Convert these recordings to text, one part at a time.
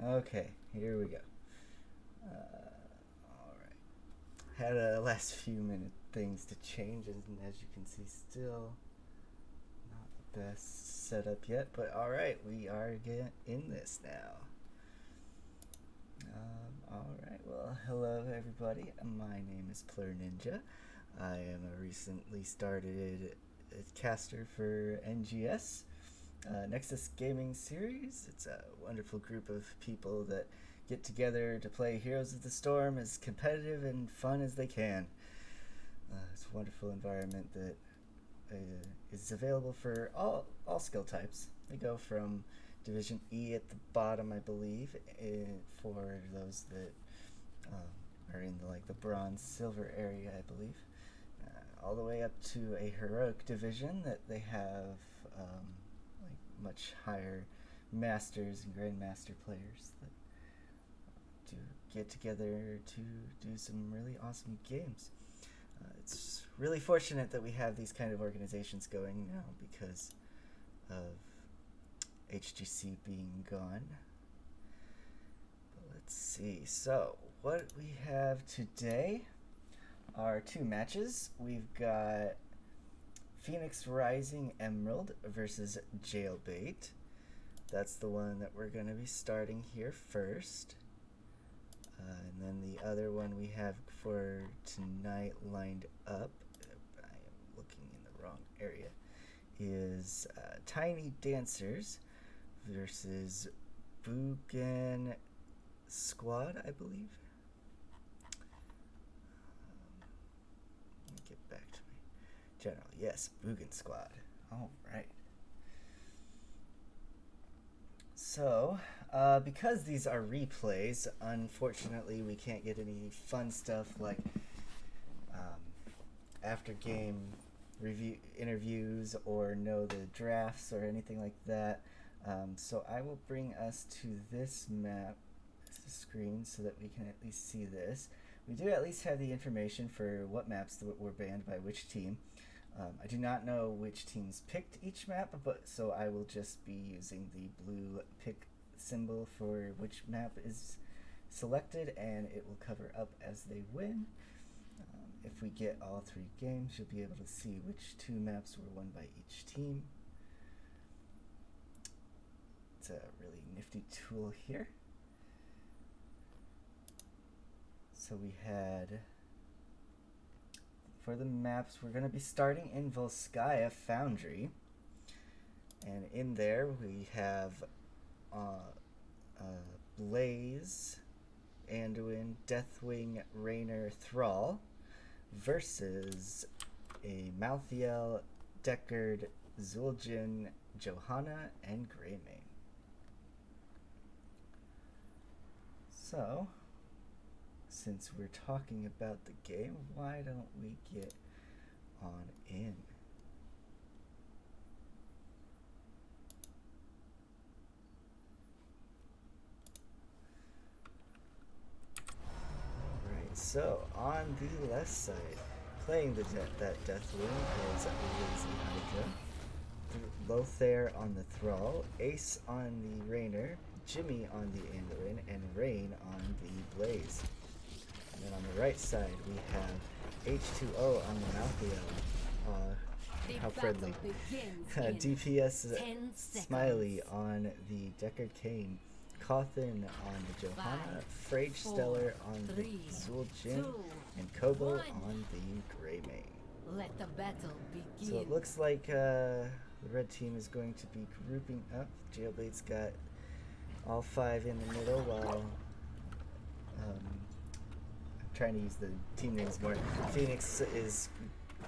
Okay, here we go. Alright. Had a last few minute things to change, and as you can see, still not the best setup yet, but alright, we are getting in this now. Alright, well, hello everybody. My name is Plur Ninja. I am a recently started caster for NGS. Nexus Gaming Series. It's a wonderful group of people that get together to play Heroes of the Storm as competitive and fun as they can. It's a wonderful environment that is available for all skill types. They go from Division E at the bottom, I believe, for those that are in the bronze silver area, I believe, all the way up to a heroic division that they have much higher masters and grandmaster players that do get together to do some really awesome games. It's really fortunate that we have these kind of organizations going now because of HGC being gone. But let's see. So what we have today are two matches. We've got Phoenix Rising Emerald versus Jailbait. That's the one that we're going to be starting here first. And then the other one we have for tonight lined up, I am looking in the wrong area, is Tiny Dancers versus Boogan Squad, I believe. Let me get back to my general. Yes, Boogan Squad. All right. So, because these are replays, unfortunately we can't get any fun stuff like after game review interviews or know the drafts or anything like that. So I will bring us to this map screen so that we can at least see this. We do at least have the information for what maps were banned by which team. I do not know which teams picked each map, but so I will just be using the blue pick symbol for which map is selected, and it will cover up as they win. If we get all three games, you'll be able to see which two maps were won by each team. It's a really nifty tool here. So we had, for the maps, we're going to be starting in Volskaya Foundry. And in there we have Blaze, Anduin, Deathwing, Raynor, Thrall versus a Malthael, Deckard, Zul'jin, Johanna, and Greymane. So, since we're talking about the game, why don't we get on in? Alright, so on the left side, playing that Deathwing is Lazy Hydra, Lothair on the Thrall, Ace on the Raynor, Jimmy on the Anduin, and Rain on the Blaze. And then on the right side, we have H2O on the Malthael. How friendly. DPS Smiley on the Deckard Cain. Cawthon on the Johanna. Frage Stellar on the Zul'jin. And Kobo on the Greymane. Let the battle begin. So it looks like the red team is going to be grouping up. Jailbait's got all five in the middle, while I'm trying to use the team names more. Phoenix is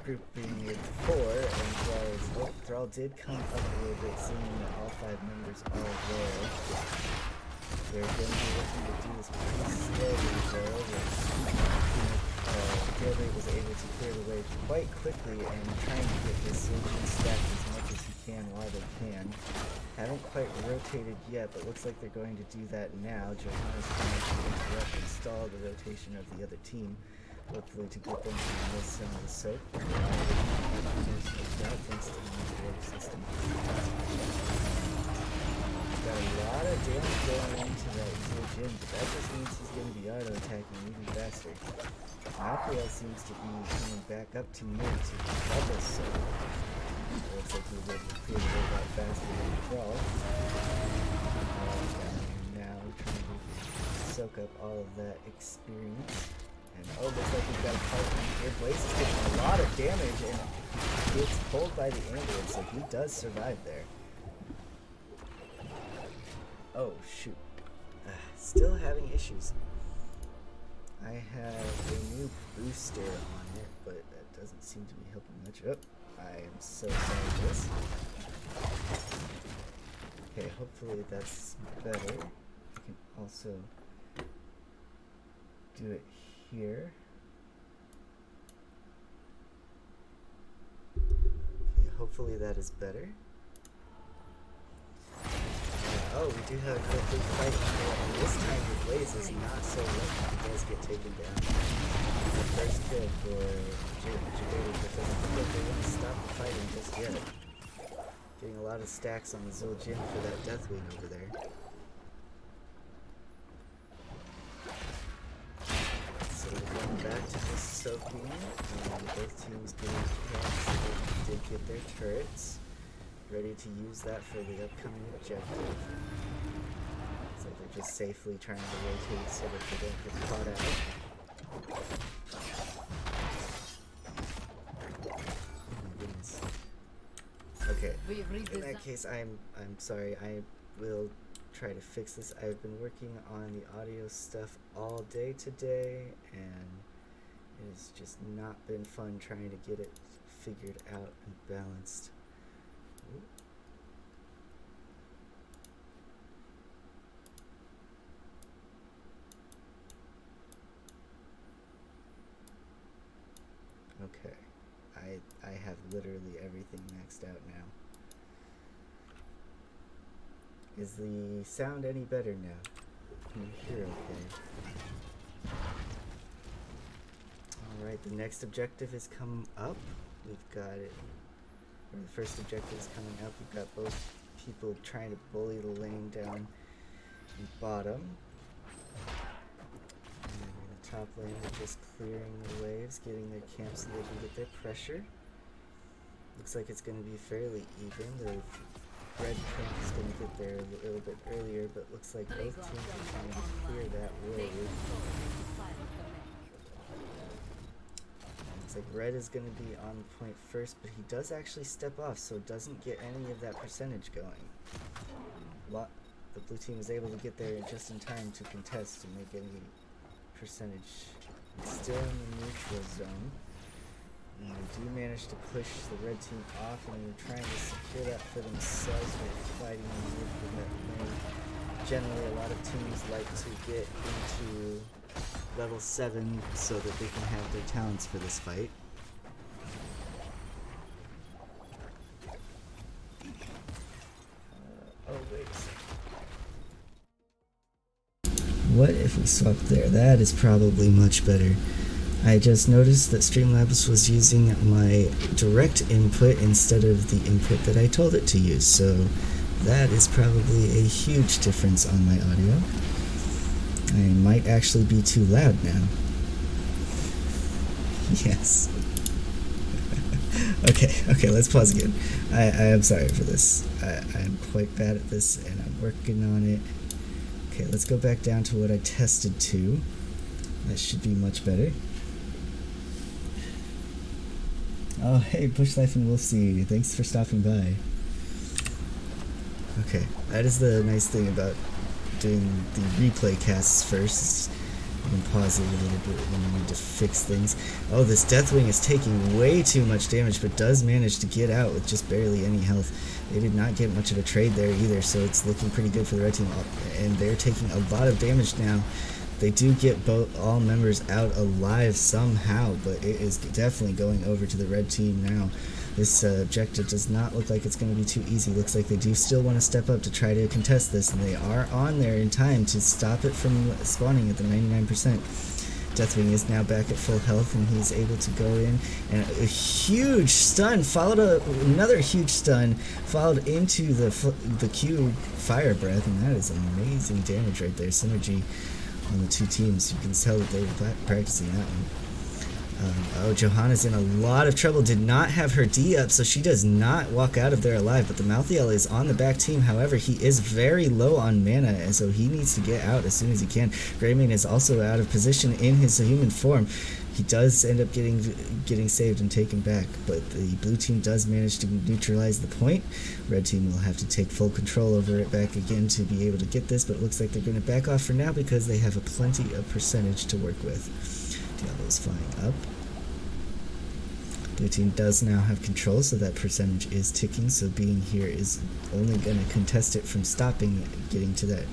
grouping with 4, and Thrall did come up a little bit, seeing that all 5 members are there. They're going to be looking to do this pretty steady, though. Jailbait was able to clear the way quite quickly and trying to get this Zul'jin stacked as much as he can while they can. Haven't quite rotated yet, but looks like they're going to do that now. Johanna's trying to interrupt and stall the rotation of the other team, hopefully to get them to miss some of the soap. Thanks to the board system. got a lot of damage going into that Jin, but that just means he's going to be auto-attacking even faster. Raphael seems to be coming back up to mid to double so. It looks like he was able to clear the robot faster than the crawl. Now trying to soak up all of that experience. And oh, looks like we've got a fight here. Blaze is getting a lot of damage and gets pulled by the ambulance, so he does survive there. Oh, shoot. Still having issues. I have a new booster on it, but that doesn't seem to be helping much. Oh, I am so sorry for this. Okay, hopefully that's better. I can also do it here. Okay, hopefully that is better. Oh, we do have a big fight here, and this time the Blaze is not so lucky. He does get taken down. The first kill for Jailbait, but doesn't look like they want to stop the fighting just yet. Getting a lot of stacks on the Jin for that Deathwing over there. So we're going back to just soaking, and both teams getting kills. They did get their turrets. Ready to use that for the upcoming objective. So they're just safely trying to rotate so that they don't get caught out. Oh my goodness. Okay. In that case, I'm sorry. I will try to fix this. I've been working on the audio stuff all day today, and it has just not been fun trying to get it figured out and balanced. Okay, I have literally everything maxed out now. Is the sound any better now? Can you hear okay? Alright, the next objective is coming up. We've got it. Or the first objective is coming up. We've got both people trying to bully the lane down the bottom. Top lane are just clearing the waves, getting their camps so they can get their pressure. Looks like it's going to be fairly even. The red camp is going to get there a little bit earlier, but looks like both teams are trying to clear that wave. Looks like red is going to be on point first, but he does actually step off, so doesn't get any of that percentage going. The blue team is able to get there just in time to contest and make any percentage. It's still in the neutral zone, and they do manage to push the red team off, and they're trying to secure that for themselves. They're fighting in the mid for that lane. Generally, a lot of teams like to get into level 7 so that they can have their talents for this fight. Oh, wait a second. What if we swap there? That is probably much better. I just noticed that Streamlabs was using my direct input instead of the input that I told it to use, so that is probably a huge difference on my audio. I might actually be too loud now. Yes. Okay, let's pause again. I am sorry for this. I'm quite bad at this, and I'm working on it. Okay, let's go back down to what I tested to. That should be much better. Oh, hey, Bush Life and Wolfsy, thanks for stopping by. Okay, that is the nice thing about doing the replay casts first. You can pause it a little bit when you need to fix things. Oh, this Deathwing is taking way too much damage, but does manage to get out with just barely any health. They did not get much of a trade there either, so it's looking pretty good for the red team. And they're taking a lot of damage now. They do get all members out alive somehow, but it is definitely going over to the red team now. This objective does not look like it's going to be too easy. Looks like they do still want to step up to try to contest this, and they are on there in time to stop it from spawning at the 99%. Deathwing is now back at full health, and he's able to go in, and a huge stun followed another huge stun followed into the Q fire breath, and that is amazing damage right there. Synergy on the two teams. You can tell that they were practicing that one. Johanna's in a lot of trouble. Did not have her D up, so she does not walk out of there alive. But the Malthael is on the back team. However, he is very low on mana, and so he needs to get out as soon as he can. Greymane is also out of position in his human form. He does end up getting saved and taken back, but the blue team does manage to neutralize the point. Red team will have to take full control over it back again to be able to get this, but it looks like they're going to back off for now because they have a plenty of percentage to work with. Diablo's flying up. Blue team does now have control, so that percentage is ticking, so being here is only going to contest it from stopping getting to that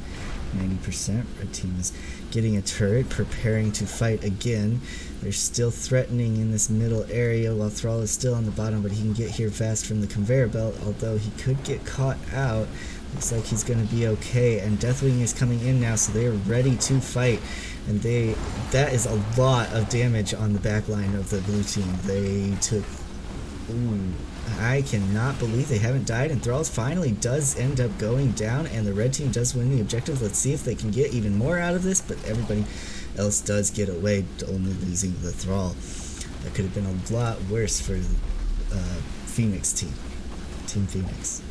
90%. Red team is getting a turret, preparing to fight again. They're still threatening in this middle area while Thrall is still on the bottom, but he can get here fast from the conveyor belt, although he could get caught out. Looks like he's going to be okay, and Deathwing is coming in now, so they are ready to fight. And that is a lot of damage on the back line of the blue team. They took... Ooh, I cannot believe they haven't died, and Thrall finally does end up going down, and the red team does win the objective. Let's see if they can get even more out of this, but everybody else does get away, only losing the Thrall. That could have been a lot worse for Phoenix team. Team Phoenix.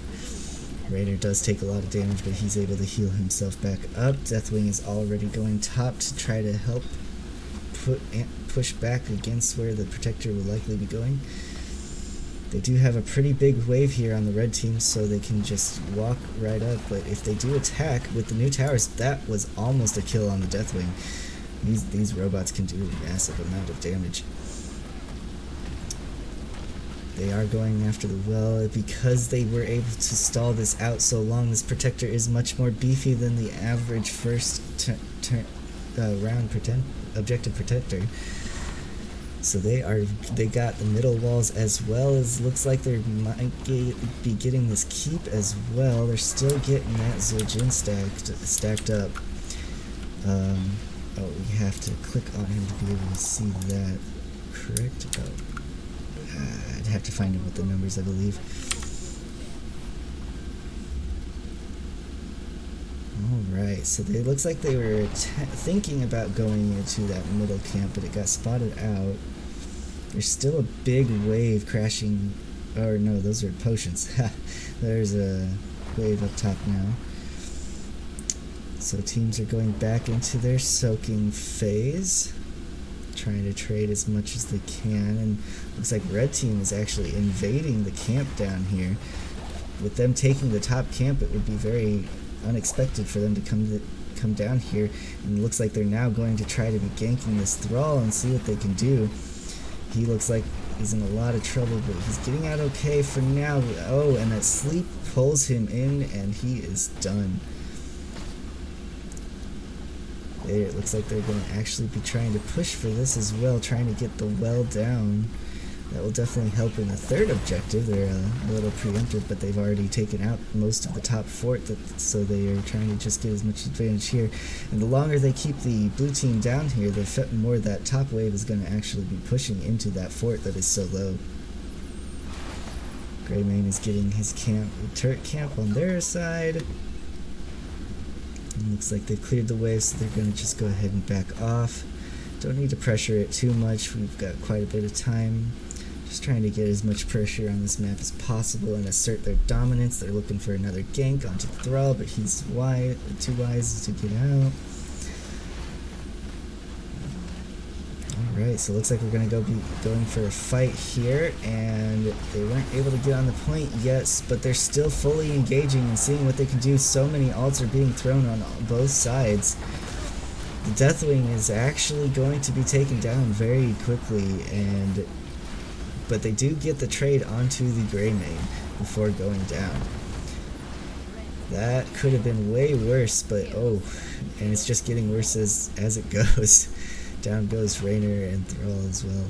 Raynor does take a lot of damage, but he's able to heal himself back up. Deathwing is already going top to try to help push back against where the Protector will likely be going. They do have a pretty big wave here on the red team, so they can just walk right up, but if they do attack with the new towers, that was almost a kill on the Deathwing. These robots can do a massive amount of damage. They are going after the well because they were able to stall this out so long. This Protector is much more beefy than the average first round objective Protector. So they got the middle walls as well as looks like they might be getting this keep as well. They're still getting that Zerjin stacked up. Oh, we have to click on him to be able to see that. Correct? I'd have to find him with the numbers, I believe. Alright, so it looks like they were thinking about going into that middle camp, but it got spotted out. There's still a big wave crashing. Or no, those are potions. There's a wave up top now. So teams are going back into their soaking phase, trying to trade as much as they can, and looks like red team is actually invading the camp down here. With them taking the top camp, it would be very unexpected for them to come down here, and it looks like they're now going to try to be ganking this Thrall and see what they can do. He looks like he's in a lot of trouble, but he's getting out okay for now. Oh, and that sleep pulls him in, and he is done. There, it looks like they're going to actually be trying to push for this as well, trying to get the well down. That will definitely help in the third objective. They're a little preemptive, but they've already taken out most of the top fort, so they are trying to just get as much advantage here. And the longer they keep the blue team down here, the more that top wave is going to actually be pushing into that fort that is so low. Greymane is getting his turret camp on their side. And looks like they've cleared the wave, so they're going to just go ahead and back off. Don't need to pressure it too much. We've got quite a bit of time. Just trying to get as much pressure on this map as possible and assert their dominance. They're looking for another gank onto the Thrall, but he's too wise to get out. Alright, so it looks like we're going to be going for a fight here, and they weren't able to get on the point yet, but they're still fully engaging and seeing what they can do. So many ults are being thrown on both sides. The Deathwing is actually going to be taken down very quickly, but they do get the trade onto the Greymane before going down. That could have been way worse, but oh, and it's just getting worse as it goes. Down goes Raynor and Thrall as well.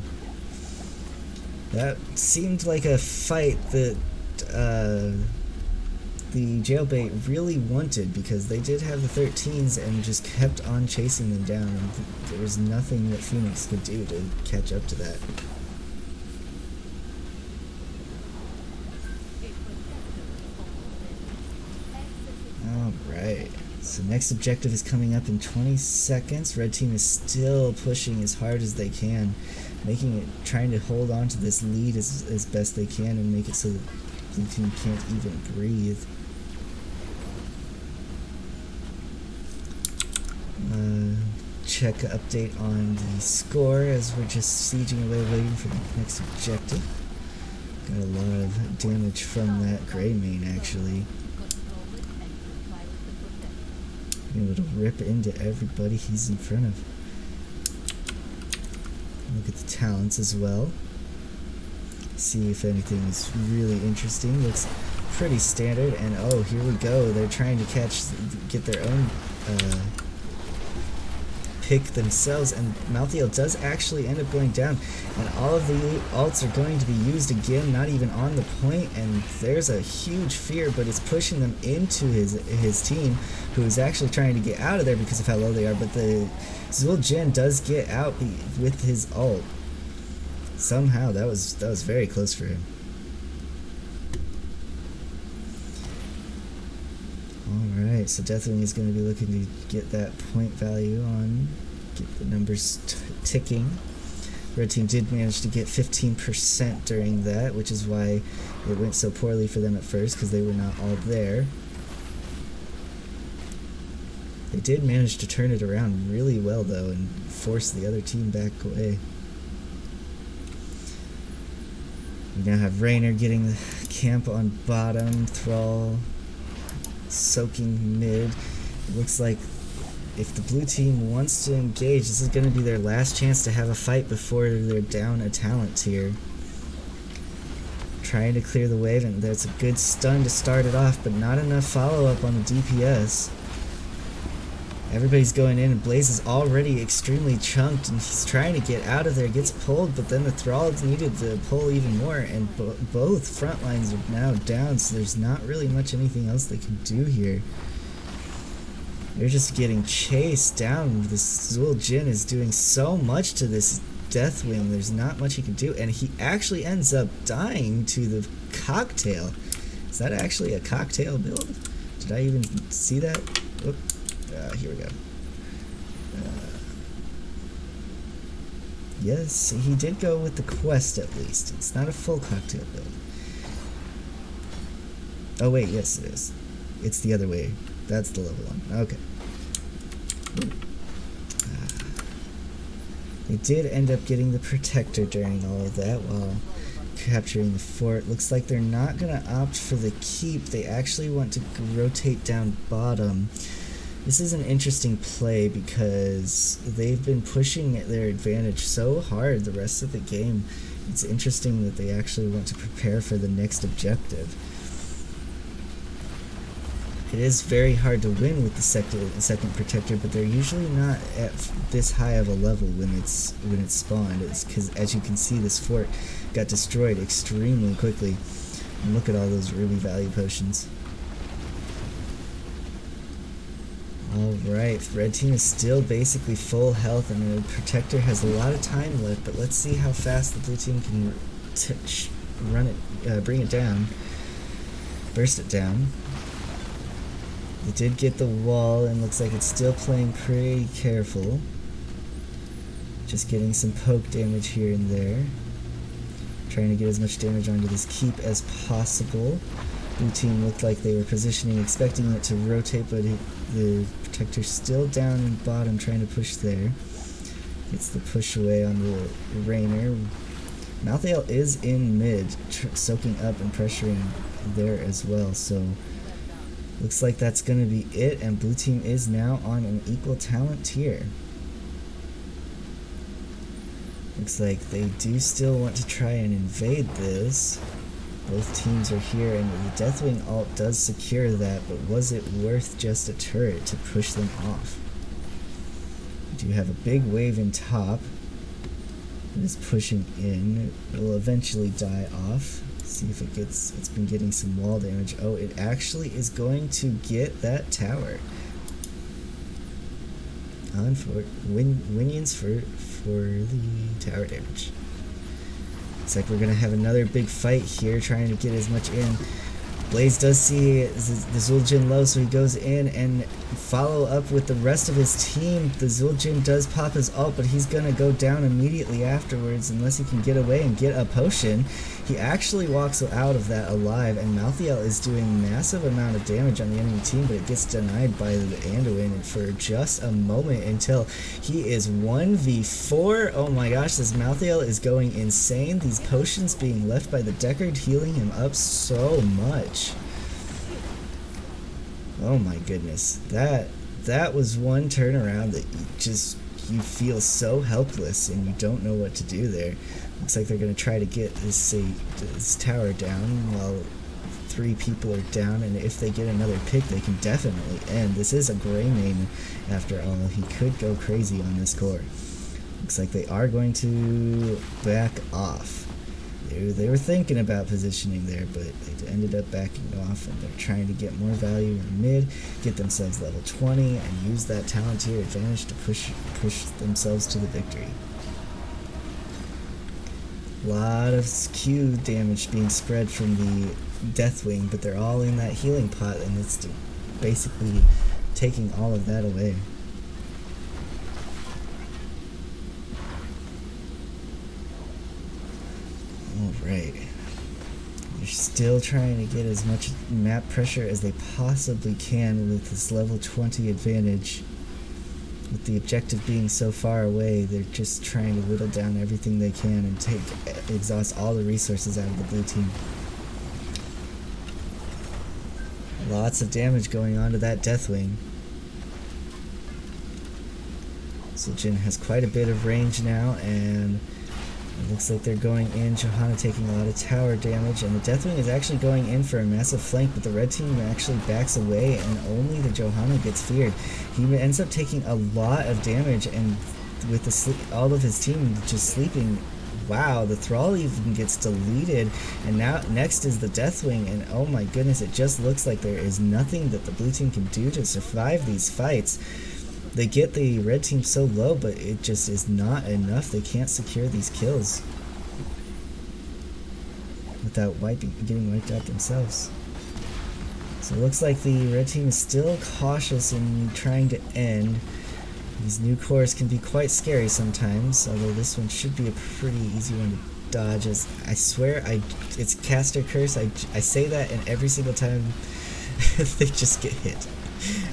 That seemed like a fight that the Jailbait really wanted, because they did have the 13s and just kept on chasing them down, and there was nothing that Phoenix could do to catch up to that. Alright, so next objective is coming up in 20 seconds. Red team is still pushing as hard as they can, trying to hold on to this lead as best they can and make it so that blue team can't even breathe. Check update on the score as we're just sieging away waiting for the next objective. Got a lot of damage from that gray main actually. Being able to rip into everybody he's in front of. Look at the talents as well. See if anything is really interesting. Looks pretty standard, and oh, here we go. They're trying to get their own pick themselves, and Malthael does actually end up going down, and all of the ults are going to be used again, not even on the point, and there's a huge fear, but it's pushing them into his team, who is actually trying to get out of there because of how low they are, but the Zul Jin does get out with his ult. Somehow, that was very close for him. Alright, so Deathwing is going to be looking to get that point value on, get the numbers ticking. Red team did manage to get 15% during that, which is why it went so poorly for them at first, because they were not all there. They did manage to turn it around really well though, and force the other team back away. We now have Raynor getting the camp on bottom, Thrall soaking mid. It looks like if the blue team wants to engage, this is going to be their last chance to have a fight before they're down a talent tier. Trying to clear the wave, and that's a good stun to start it off, but not enough follow-up on the DPS. Everybody's going in, and Blaze is already extremely chunked, and he's trying to get out of there, gets pulled, but then the Thrall needed to pull even more, and both front lines are now down, so there's not really much anything else they can do here. They're just getting chased down. This Zul Jin is doing so much to this Deathwing, there's not much he can do, and he actually ends up dying to the cocktail. Is that actually a cocktail build? Did I even see that? Oop. Here we go. Yes, he did go with the quest at least. It's not a full cocktail build. Oh wait, yes it is. It's the other way. That's the level one. Okay. They did end up getting the Protector during all of that while capturing the fort. Looks like they're not going to opt for the keep. They actually want to rotate down bottom. This is an interesting play because they've been pushing their advantage so hard the rest of the game. It's interesting that they actually want to prepare for the next objective. It is very hard to win with the second Protector, but they're usually not at this high of a level when it's spawned. It's because, as you can see, this fort got destroyed extremely quickly. And look at all those ruby value potions. Alright, red team is still basically full health, and the Protector has a lot of time left, but let's see how fast the blue team can bring it down, burst it down. They did get the wall, and looks like it's still playing pretty careful. Just getting some poke damage here and there. Trying to get as much damage onto this keep as possible. Blue team looked like they were positioning, expecting it to rotate, but the Protector's still down in bottom, trying to push there. Gets the push away on the Raynor. Malthael is in mid, soaking up and pressuring there as well, so looks like that's going to be it, and blue team is now on an equal talent tier. Looks like they do still want to try and invade this. Both teams are here, and the Deathwing ult does secure that, but was it worth just a turret to push them off? We do have a big wave in top. It is pushing in. It will eventually die off. See if it's been getting some wall damage. Oh, it actually is going to get that tower. On for Winions for the tower damage. Looks like we're gonna have another big fight here, trying to get as much in. Blaze does see the Zul'jin low, so he goes in and follow up with the rest of his team. The Zul'jin does pop his ult, but he's gonna go down immediately afterwards unless he can get away and get a potion. He actually walks out of that alive, and Malthael is doing massive amount of damage on the enemy team, but it gets denied by the Anduin for just a moment until he is 1v4. Oh my gosh, this Malthael is going insane. These potions being left by the Deckard healing him up so much. Oh my goodness, that was one turnaround that you feel so helpless and you don't know what to do there. Looks like they're going to try to get this tower down while 3 people are down, and if they get another pick, they can definitely end. This is a gray main after all. He could go crazy on this core. Looks like they are going to back off. They were thinking about positioning there, but they ended up backing off, and they're trying to get more value in mid, get themselves level 20, and use that talent tier advantage to push themselves to the victory. A lot of Q damage being spread from the Deathwing, but they're all in that healing pot, and it's basically taking all of that away. Alright. They're still trying to get as much map pressure as they possibly can with this level 20 advantage. With the objective being so far away, they're just trying to whittle down everything they can and exhaust all the resources out of the blue team. Lots of damage going on to that Deathwing. So Jin has quite a bit of range now, and it looks like they're going in. Johanna taking a lot of tower damage, and the Deathwing is actually going in for a massive flank, but the red team actually backs away, and only the Johanna gets feared. He ends up taking a lot of damage, and with all of his team just sleeping. Wow, the Thrall even gets deleted, and now next is the Deathwing, and oh my goodness, it just looks like there is nothing that the blue team can do to survive these fights. They get the red team so low, but it just is not enough. They can't secure these kills without getting wiped out themselves. So it looks like the red team is still cautious in trying to end. These new cores can be quite scary sometimes, although this one should be a pretty easy one to dodge. As I swear, it's caster curse. I say that, and every single time they just get hit.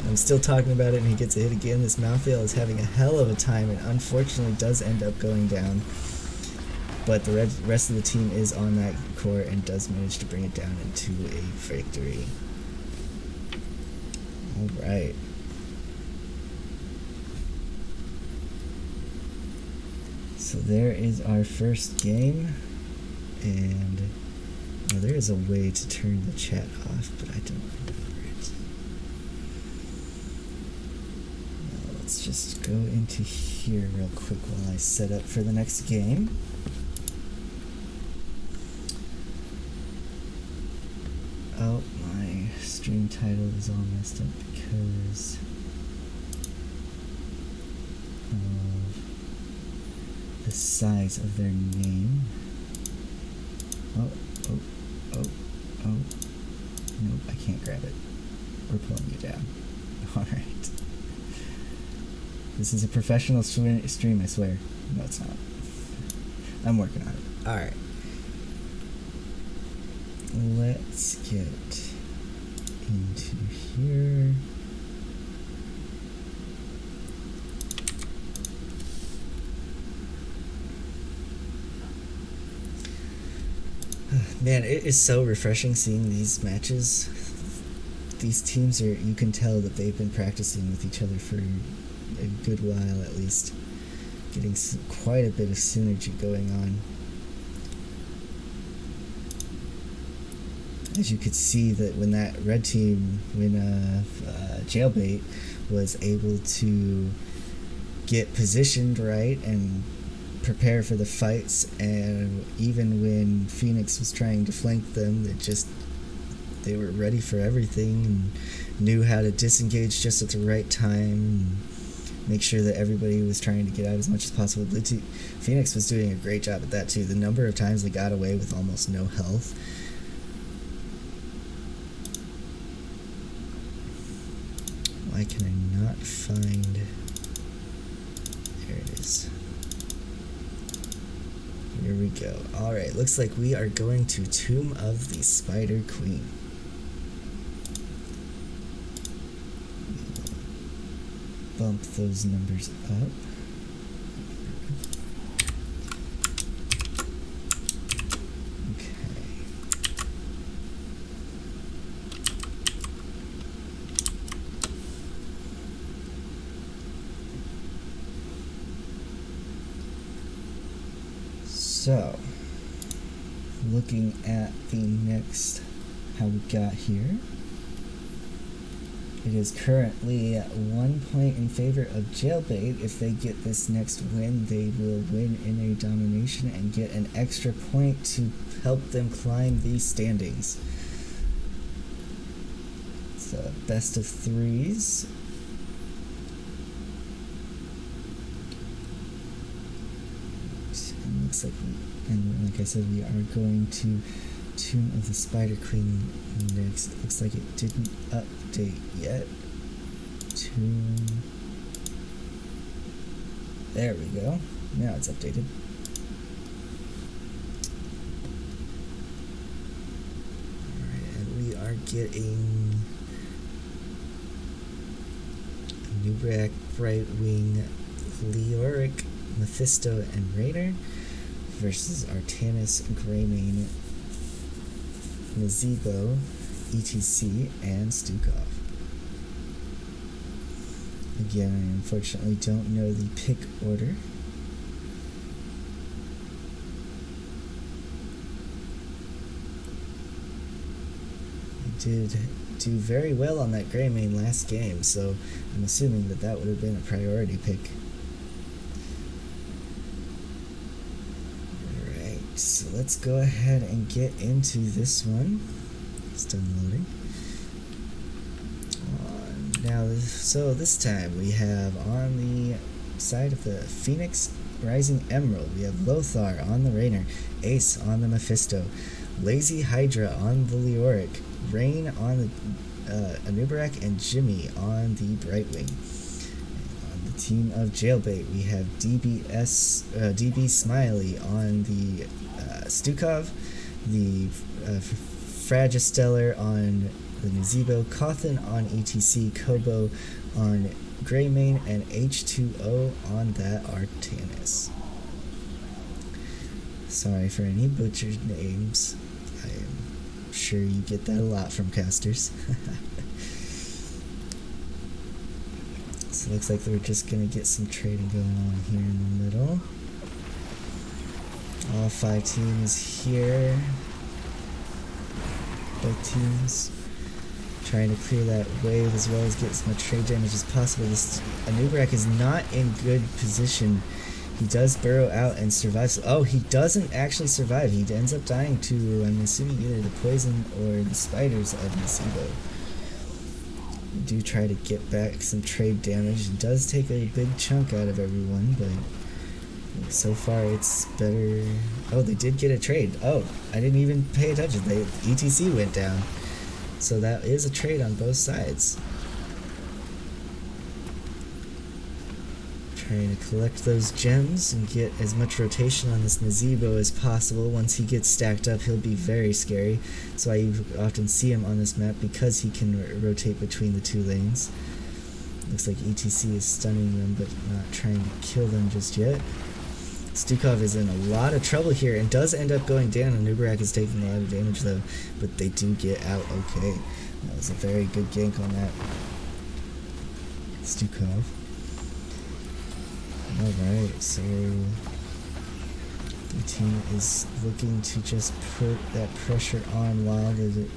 I'm still talking about it, and he gets a hit again. This Malthael is having a hell of a time, and unfortunately does end up going down. But the rest of the team is on that core and does manage to bring it down into a victory. Alright. So there is our first game, and well, there is a way to turn the chat off, but I don't remember it. Now let's just go into here real quick while I set up for the next game. Oh, my stream title is all messed up because the size of their name. Oh. Nope, I can't grab it. We're pulling it down. Alright. This is a professional stream, I swear. No, it's not. I'm working on it. Alright. Let's get into here. Man, it is so refreshing seeing these matches. These teams are, you can tell that they've been practicing with each other for a good while at least. Getting quite a bit of synergy going on. As you could see that when that red team, Jailbait was able to get positioned right and prepare for the fights, and even when Phoenix was trying to flank them, they were ready for everything and knew how to disengage just at the right time and make sure that everybody was trying to get out as much as possible. Phoenix was doing a great job at that too. The number of times they got away with almost no health. Why can I not find... There it is. Here we go. Alright, looks like we are going to Tomb of the Spider Queen. Bump those numbers up. So, looking at the next, how we got here, it is currently 1 point in favor of Jailbait. If they get this next win, they will win in a domination and get an extra point to help them climb the standings. So, best of threes. Looks like like I said, we are going to Tomb of the Spider Queen next. Looks like it didn't update yet. Tomb. There we go. Now it's updated. Alright, and we are getting Nubrak, Brightwing, Leoric, Mephisto, and Raider versus Artanis, Greymane, Nazebo, ETC, and Stukov. Again, I unfortunately don't know the pick order. I did do very well on that Greymane last game, so I'm assuming that that would have been a priority pick. So let's go ahead and get into this one. It's done loading. Now, so this time we have on the side of the Phoenix Rising Emerald, we have Lothar on the Rainer, Ace on the Mephisto, Lazy Hydra on the Leoric, Rain on the Anubarak, and Jimmy on the Brightwing. On the team of Jailbait, we have DB Smiley on the Stukov, the Fragistellar on the Nazebo, Cawthon on ETC, Kobo on Greymane, and H2O on that Artanis. Sorry for any butchered names. I am sure you get that a lot from casters. So it looks like we're just going to get some trading going on here in the middle. All 5 teams here. Both teams trying to clear that wave as well as get as much trade damage as possible. This Anubarak is not in good position. He does burrow out and survives. Oh, he doesn't actually survive. He ends up dying to, I'm assuming, either the poison or the spiders of Nazebo. We do try to get back some trade damage. It does take a big chunk out of everyone, but so far it's better. Oh, they did get a trade. Oh, I didn't even pay attention. ETC went down. So that is a trade on both sides. Trying to collect those gems and get as much rotation on this Nazebo as possible. Once he gets stacked up, he'll be very scary. That's why you often see him on this map, because he can rotate between the 2 lanes. Looks like ETC is stunning them, but not trying to kill them just yet. Stukov is in a lot of trouble here and does end up going down, and Anubarak is taking a lot of damage though, but they do get out okay. That was a very good gank on that Stukov. Alright, so the team is looking to just put that pressure on while the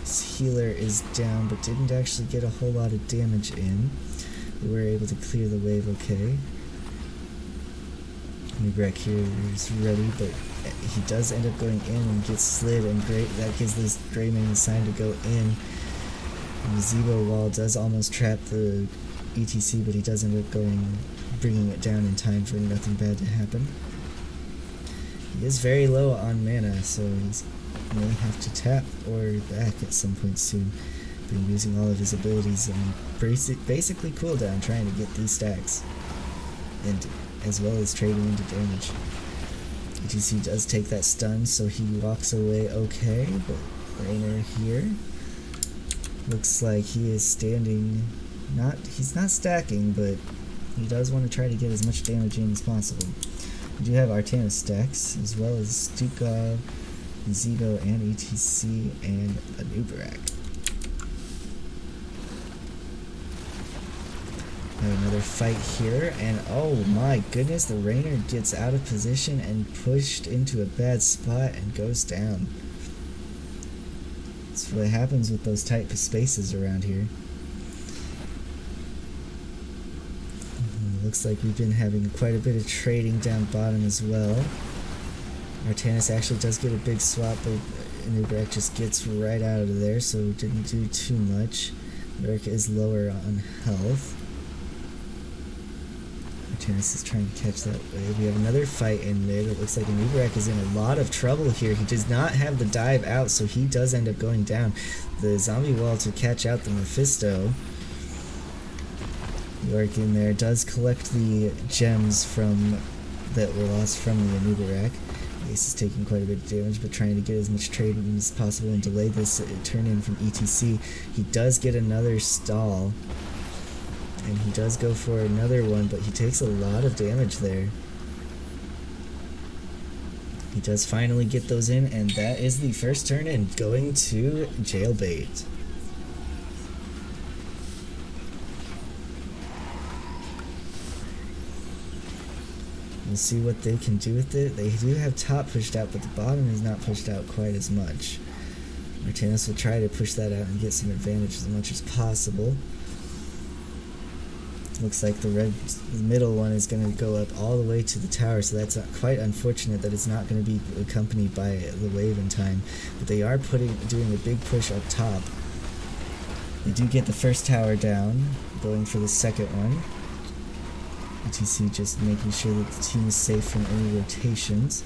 healer is down, but didn't actually get a whole lot of damage in. They were able to clear the wave okay. Nubrek here is ready, but he does end up going in and gets slid, and that gives this Greymane a sign to go in. And the Zebo wall does almost trap the ETC, but he does end up bringing it down in time for nothing bad to happen. He is very low on mana, so he may have to tap or back at some point soon. Been using all of his abilities on basically cooldown, trying to get these stacks, and as well as trading into damage. ETC does take that stun, so he walks away okay, but Raynor here looks like he is standing, he's not stacking, but he does want to try to get as much damage in as possible. We do have Artanis stacks, as well as Stukov, Zebo, and ETC, and a Nubarak. Another fight here, and oh my goodness, the Raynor gets out of position and pushed into a bad spot and goes down. That's what happens with those tight spaces around here. Looks like we've been having quite a bit of trading down bottom as well. Artanis actually does get a big swap, but Nubarak just gets right out of there, so didn't do too much. Nubarak is lower on health. Artanis is trying to catch that wave. We have another fight in mid. It looks like Nubarak is in a lot of trouble here. He does not have the dive out, so he does end up going down. The zombie wall to catch out the Mephisto. Yorick in there does collect the gems that were lost from the Nubarak. Ace is taking quite a bit of damage, but trying to get as much trade as possible and delay this turn in from ETC. He does get another stall, and he does go for another one, but he takes a lot of damage there. He does finally get those in, and that is the first turn in, going to Jailbait. We'll see what they can do with it. They do have top pushed out, but the bottom is not pushed out quite as much. Artanis will try to push that out and get some advantage as much as possible. Looks like the middle one is going to go up all the way to the tower, so that's quite unfortunate that it's not going to be accompanied by the wave in time. But they are doing a big push up top. They do get the first tower down, going for the second one. ETC just making sure that the team is safe from any rotations.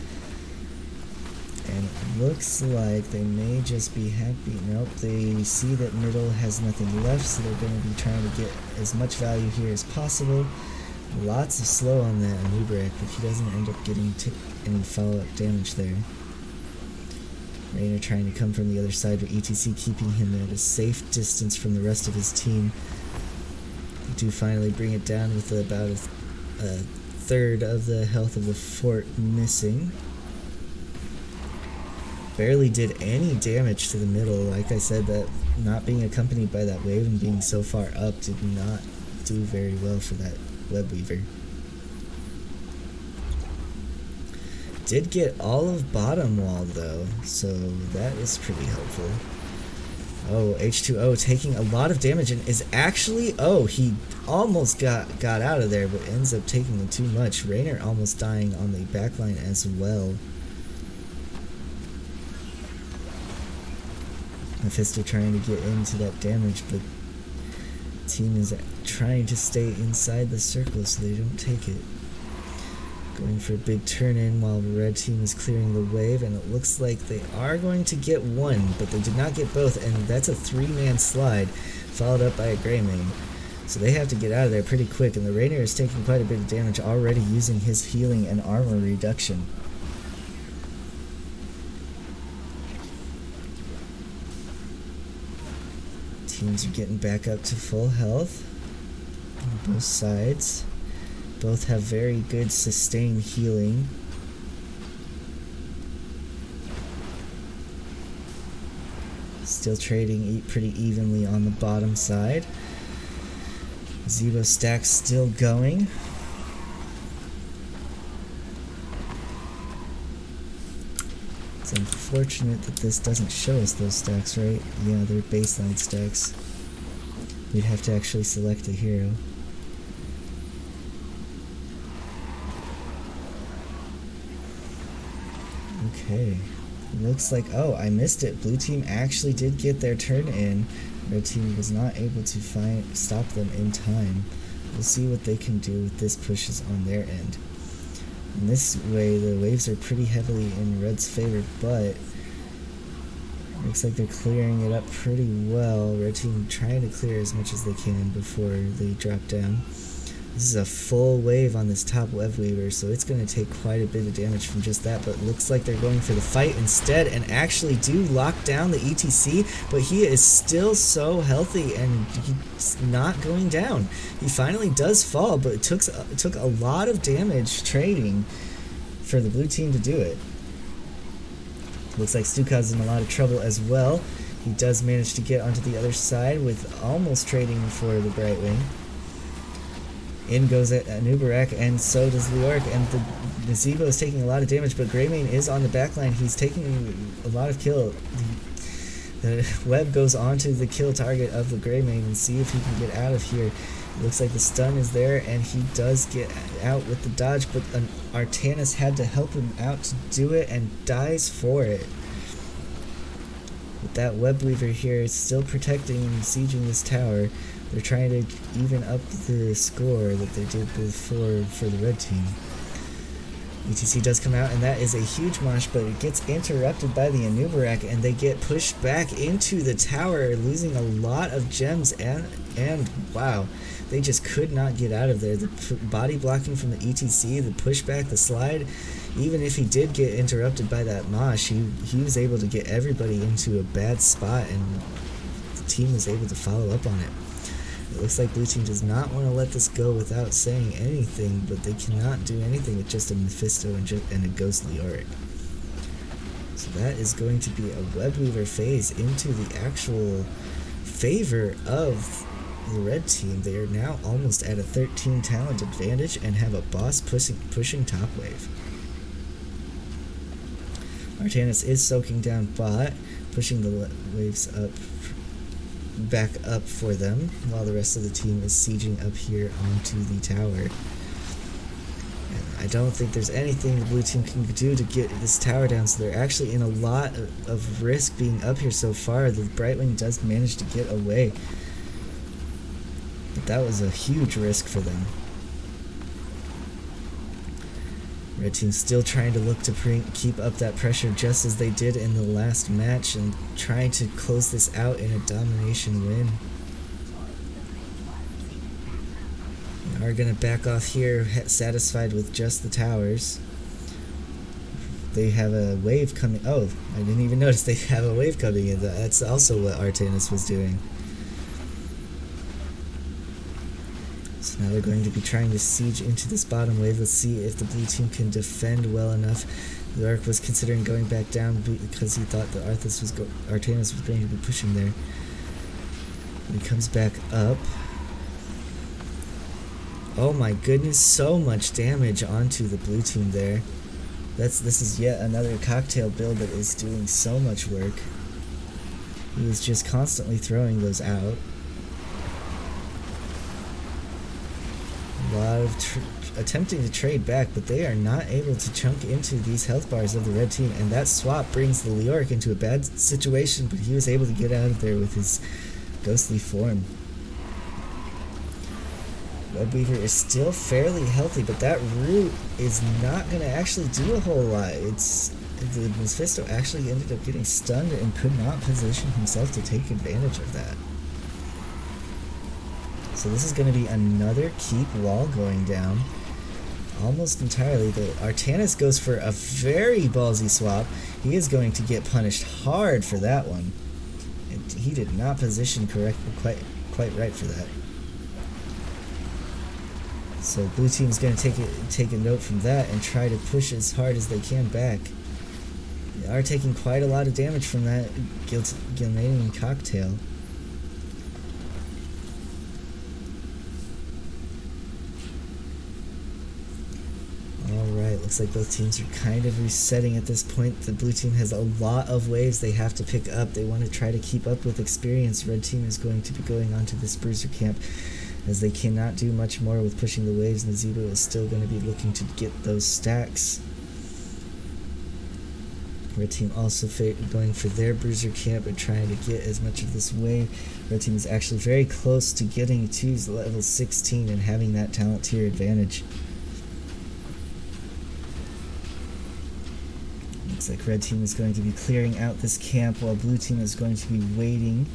And it looks like they may just be happy. Nope, they see that middle has nothing left, so they're going to be trying to get as much value here as possible. Lots of slow on that Nubarak, but he doesn't end up getting any follow-up damage there. Raynor trying to come from the other side, but ETC keeping him at a safe distance from the rest of his team. They do finally bring it down with about a third of the health of the fort missing. Barely did any damage to the middle. Like I said, that not being accompanied by that wave and being so far up did not do very well for that web weaver. Did get all of bottom wall though, so that is pretty helpful. Oh, H2O taking a lot of damage and is actually, oh, he almost got out of there, but ends up taking too much. Raynor almost dying on the backline as well. Mephisto trying to get into that damage, but the team is trying to stay inside the circle so they don't take it. Going for a big turn in while the red team is clearing the wave, and it looks like they are going to get one, but they did not get both, and that's a 3-man slide followed up by a Greymane. So they have to get out of there pretty quick, and the Raynor is taking quite a bit of damage already using his healing and armor reduction. Teams are getting back up to full health on both sides. Both have very good sustained healing. Still trading pretty evenly on the bottom side. Zebo stack still going. It's unfortunate that this doesn't show us those stacks, right? Yeah, they're baseline stacks. We'd have to actually select a hero. Okay. Looks like, oh, I missed it. Blue team actually did get their turn in. Red team was not able to stop them in time. We'll see what they can do with this pushes on their end. In this way, the waves are pretty heavily in Red's favor, but looks like they're clearing it up pretty well. Red team trying to clear as much as they can before they drop down. This is a full wave on this top web weaver, so it's going to take quite a bit of damage from just that, but looks like they're going for the fight instead and actually do lock down the ETC, but he is still so healthy and he's not going down. He finally does fall, but it took a lot of damage trading for the blue team to do it. Looks like Stuka's in a lot of trouble as well. He does manage to get onto the other side with almost trading for the Brightwing. In goes Nubarak, and so does Leoric, and the Zebo is taking a lot of damage, but Greymane is on the backline. He's taking a lot of kill. The web goes onto the kill target of the Greymane and see if he can get out of here. Looks like the stun is there, and he does get out with the dodge, but Artanis had to help him out to do it and dies for it. With that web weaver here, it's still protecting and sieging this tower. They're trying to even up the score that they did before for the red team. ETC does come out, and that is a huge mosh, but it gets interrupted by the Anubarak, and they get pushed back into the tower, losing a lot of gems, and wow, they just could not get out of there. The body blocking from the ETC, the pushback, the slide, even if he did get interrupted by that mosh, he was able to get everybody into a bad spot, and the team was able to follow up on it. It looks like blue team does not want to let this go without saying anything, but they cannot do anything with just a Mephisto and a Ghost Leoric. So that is going to be a web weaver phase into the actual favor of the red team. They are now almost at a 13 talent advantage and have a boss pushing top wave. Artanis is soaking down bot, pushing the waves up back up for them, while the rest of the team is sieging up here onto the tower. And I don't think there's anything the blue team can do to get this tower down, so they're actually in a lot of risk being up here so far. The Brightwing does manage to get away, but that was a huge risk for them. Red team still trying to look to keep up that pressure just as they did in the last match and trying to close this out in a domination win. They are going to back off here, satisfied with just the towers. They have a wave coming. Oh, I didn't even notice they have a wave coming in. That's also what Artanis was doing. So now they're going to be trying to siege into this bottom wave. Let's see if the blue team can defend well enough. The Arc was considering going back down because he thought that Artanis was going to be pushing there. He comes back up. Oh my goodness, so much damage onto the blue team there. This is yet another cocktail build that is doing so much work. He is just constantly throwing those out. A lot of attempting to trade back, but they are not able to chunk into these health bars of the red team, and that swap brings the Leoric into a bad situation, but he was able to get out of there with his ghostly form. Webweaver is still fairly healthy, but that root is not going to actually do a whole lot. The Mephisto actually ended up getting stunned and could not position himself to take advantage of that. So this is going to be another keep wall going down almost entirely. The Artanis goes for a very ballsy swap. He is going to get punished hard for that one. And he did not position quite right for that. So blue team is going to take a note from that and try to push as hard as they can back. They are taking quite a lot of damage from that Gilmanian cocktail. Alright, looks like both teams are kind of resetting at this point. The blue team has a lot of waves they have to pick up. They want to try to keep up with experience. Red team is going to be going onto this bruiser camp as they cannot do much more with pushing the waves, and Zebo is still going to be looking to get those stacks. Red team also going for their bruiser camp and trying to get as much of this wave. Red team is actually very close to getting to level 16 and having that talent tier advantage. Looks like red team is going to be clearing out this camp while blue team is going to be waiting,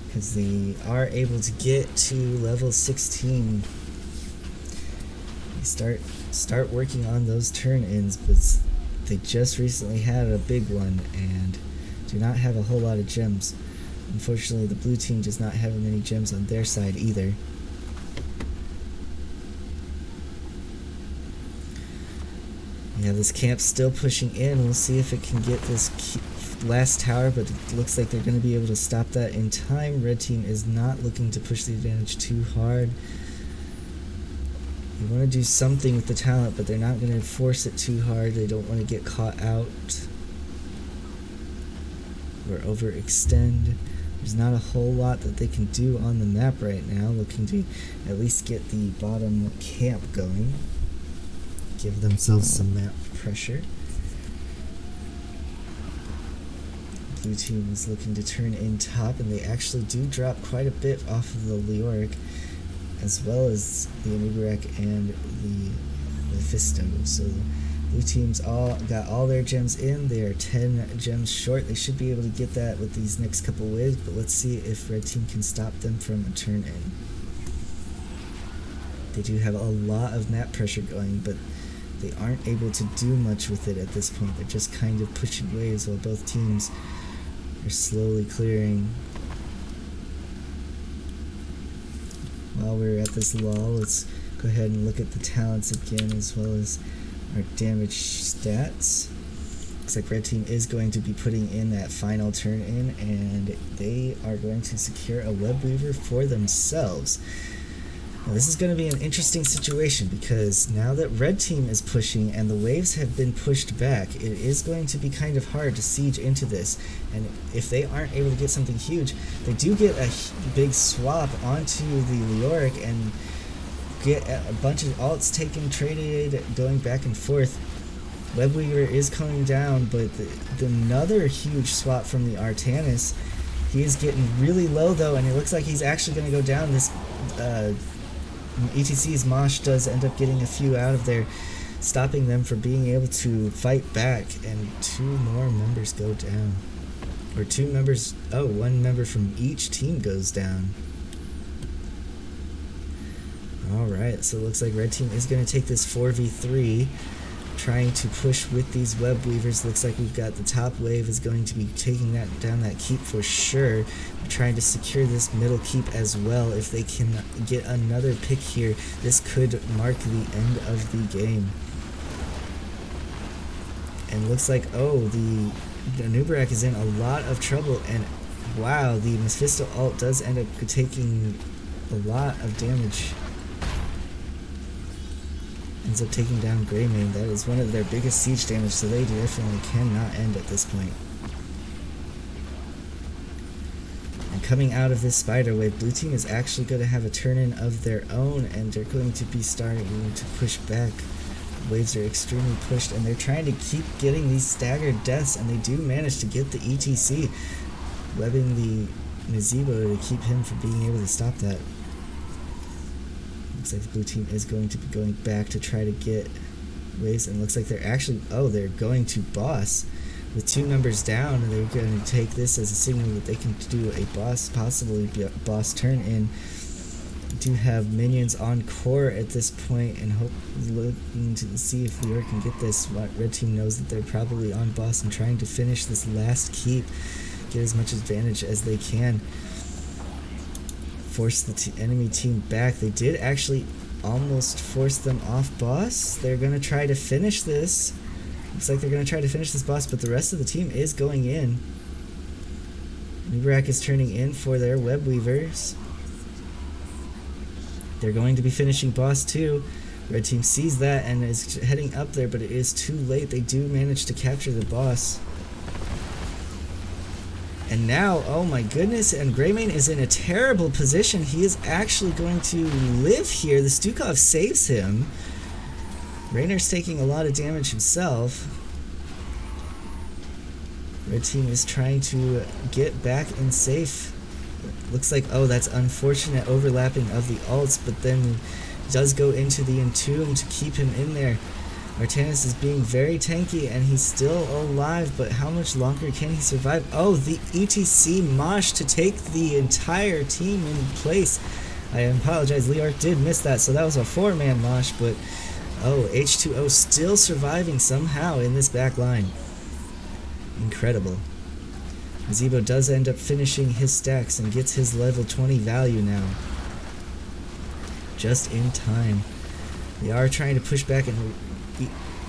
because they are able to get to level 16. They start working on those turn-ins, but they just recently had a big one and do not have a whole lot of gems. Unfortunately, the blue team does not have many gems on their side either. Yeah, this camp's still pushing in. We'll see if it can get this last tower, but it looks like they're going to be able to stop that in time. Red team is not looking to push the advantage too hard. They want to do something with the talent, but they're not going to force it too hard. They don't want to get caught out or overextend. There's not a whole lot that they can do on the map right now, looking to at least get the bottom camp going. Give themselves some map pressure. Blue team is looking to turn in top, and they actually do drop quite a bit off of the Leoric, as well as the Anubarak and the Mephisto. So blue team's got all their gems in. They are 10 gems short. They should be able to get that with these next couple waves, but let's see if red team can stop them from a turn in. They do have a lot of map pressure going, but they aren't able to do much with it at this point. They're just kind of pushing waves while both teams are slowly clearing. While we're at this lull, let's go ahead and look at the talents again, as well as our damage stats. Looks like red team is going to be putting in that final turn in, and they are going to secure a web weaver for themselves. Now, this is going to be an interesting situation, because now that red team is pushing and the waves have been pushed back, it is going to be kind of hard to siege into this. And if they aren't able to get something huge, they do get a big swap onto the Leoric and get a bunch of alts taken, traded, going back and forth. Webweaver is coming down, but another huge swap from the Artanis. He is getting really low though, and it looks like he's actually going to go down. This ETC's Mosh does end up getting a few out of there, stopping them from being able to fight back, and 2 more members go down. Or 2 members, oh, 1 member from each team goes down. Alright, so it looks like red team is going to take this 4v3, trying to push with these web weavers. Looks like we've got the top wave is going to be taking that down that keep for sure. We're trying to secure this middle keep as well. If they can get another pick here, this could mark the end of the game. And looks like, oh, the Anubarak is in a lot of trouble, and wow, the Mephisto ult does end up taking a lot of damage. Ends up taking down Greymane. That is one of their biggest siege damage, so they definitely cannot end at this point. And coming out of this spider wave, blue team is actually going to have a turn-in of their own, and they're going to be starting to push back. Waves are extremely pushed, and they're trying to keep getting these staggered deaths, and they do manage to get the ETC, webbing the Nazebo to keep him from being able to stop that. Looks like the blue team is going to be going back to try to get waves, and looks like they're actually, oh, they're going to boss with 2 numbers down, and they're going to take this as a signal that they can do a boss, possibly a boss turn in. Do have minions on core at this point, and looking to see if Leoric can get this. Red team knows that they're probably on boss and trying to finish this last keep, get as much advantage as they can, force the enemy team back. They did actually almost force them off boss. They're going to try to finish this. Looks like they're going to try to finish this boss, but the rest of the team is going in. Anubarak is turning in for their web weavers. They're going to be finishing boss too. Red team sees that and is heading up there, but it is too late. They do manage to capture the boss. And now, oh my goodness, and Greymane is in a terrible position. He is actually going to live here. The Stukov saves him. Raynor's taking a lot of damage himself. Red team is trying to get back in safe. Looks like, oh, that's unfortunate overlapping of the ults, but then does go into the Entomb to keep him in there. Artanis is being very tanky and he's still alive, but how much longer can he survive? Oh, the ETC mosh to take the entire team in place. I apologize, Leark did miss that, so that was a 4-man mosh, but oh, H2O still surviving somehow in this back line. Incredible. Zebo does end up finishing his stacks and gets his level 20 value now. Just in time. They are trying to push back, and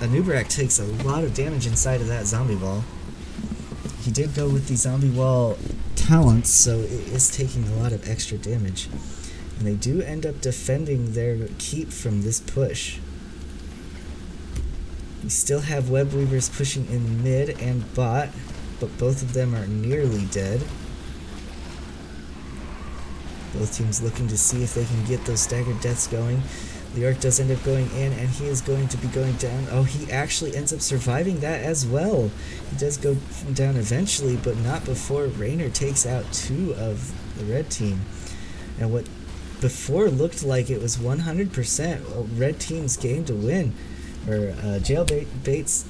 Anubarak takes a lot of damage inside of that zombie wall. He did go with the zombie wall talents, so it is taking a lot of extra damage. And they do end up defending their keep from this push. We still have web weavers pushing in mid and bot, but both of them are nearly dead. Both teams looking to see if they can get those staggered deaths going. Leark does end up going in, and he is going to be going down. Oh, he actually ends up surviving that as well. He does go down eventually, but not before Raynor takes out 2 of the red team. And what before looked like it was 100% red team's game to win, or Jailbait's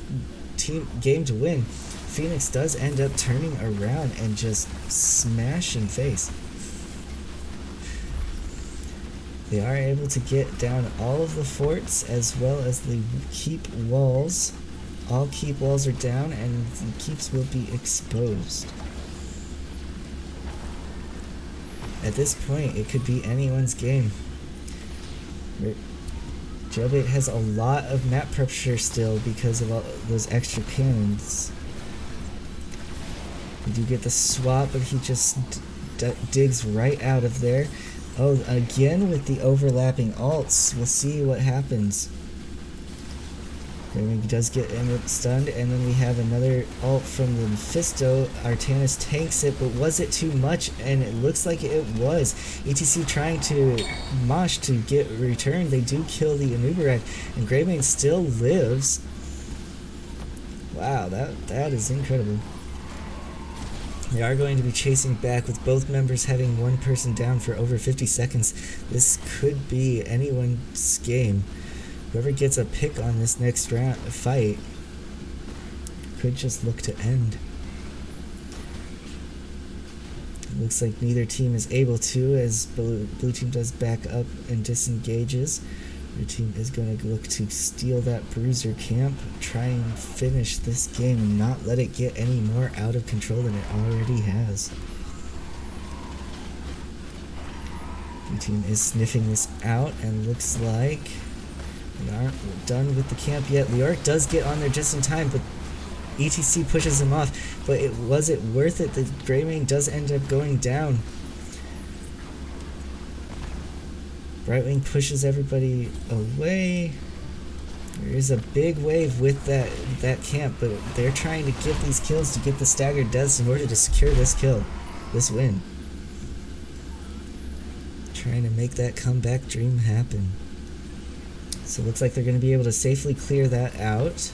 team game to win, Phoenix does end up turning around and just smashing face. They are able to get down all of the forts as well as the keep walls. All keep walls are down and the keeps will be exposed. At this point, it could be anyone's game. Jailbait has a lot of map pressure still because of all those extra cannons. We do get the swap, but he just digs right out of there. Oh, again with the overlapping ults. We'll see what happens. He does get stunned, and then we have another ult from the Mephisto. Artanis tanks it, but was it too much? And it looks like it was. ETC trying to mosh to get returned. They do kill the Anubarak, and Greymane still lives. Wow, that is incredible. They are going to be chasing back with both members having one person down for over 50 seconds. This could be anyone's game. Whoever gets a pick on this next round fight could just look to end. Looks like neither team is able to, as blue team does back up and disengages. Red team is going to look to steal that bruiser camp, try and finish this game and not let it get any more out of control than it already has. Blue team is sniffing this out and looks like they aren't done with the camp yet. Leark does get on there just in time, but ETC pushes him off. But was it worth it? The Greymane does end up going down. Brightwing pushes everybody away. There is a big wave with that camp, but they're trying to get these kills to get the staggered deaths in order to secure this kill, this win. Trying to make that comeback dream happen. So it looks like they're going to be able to safely clear that out.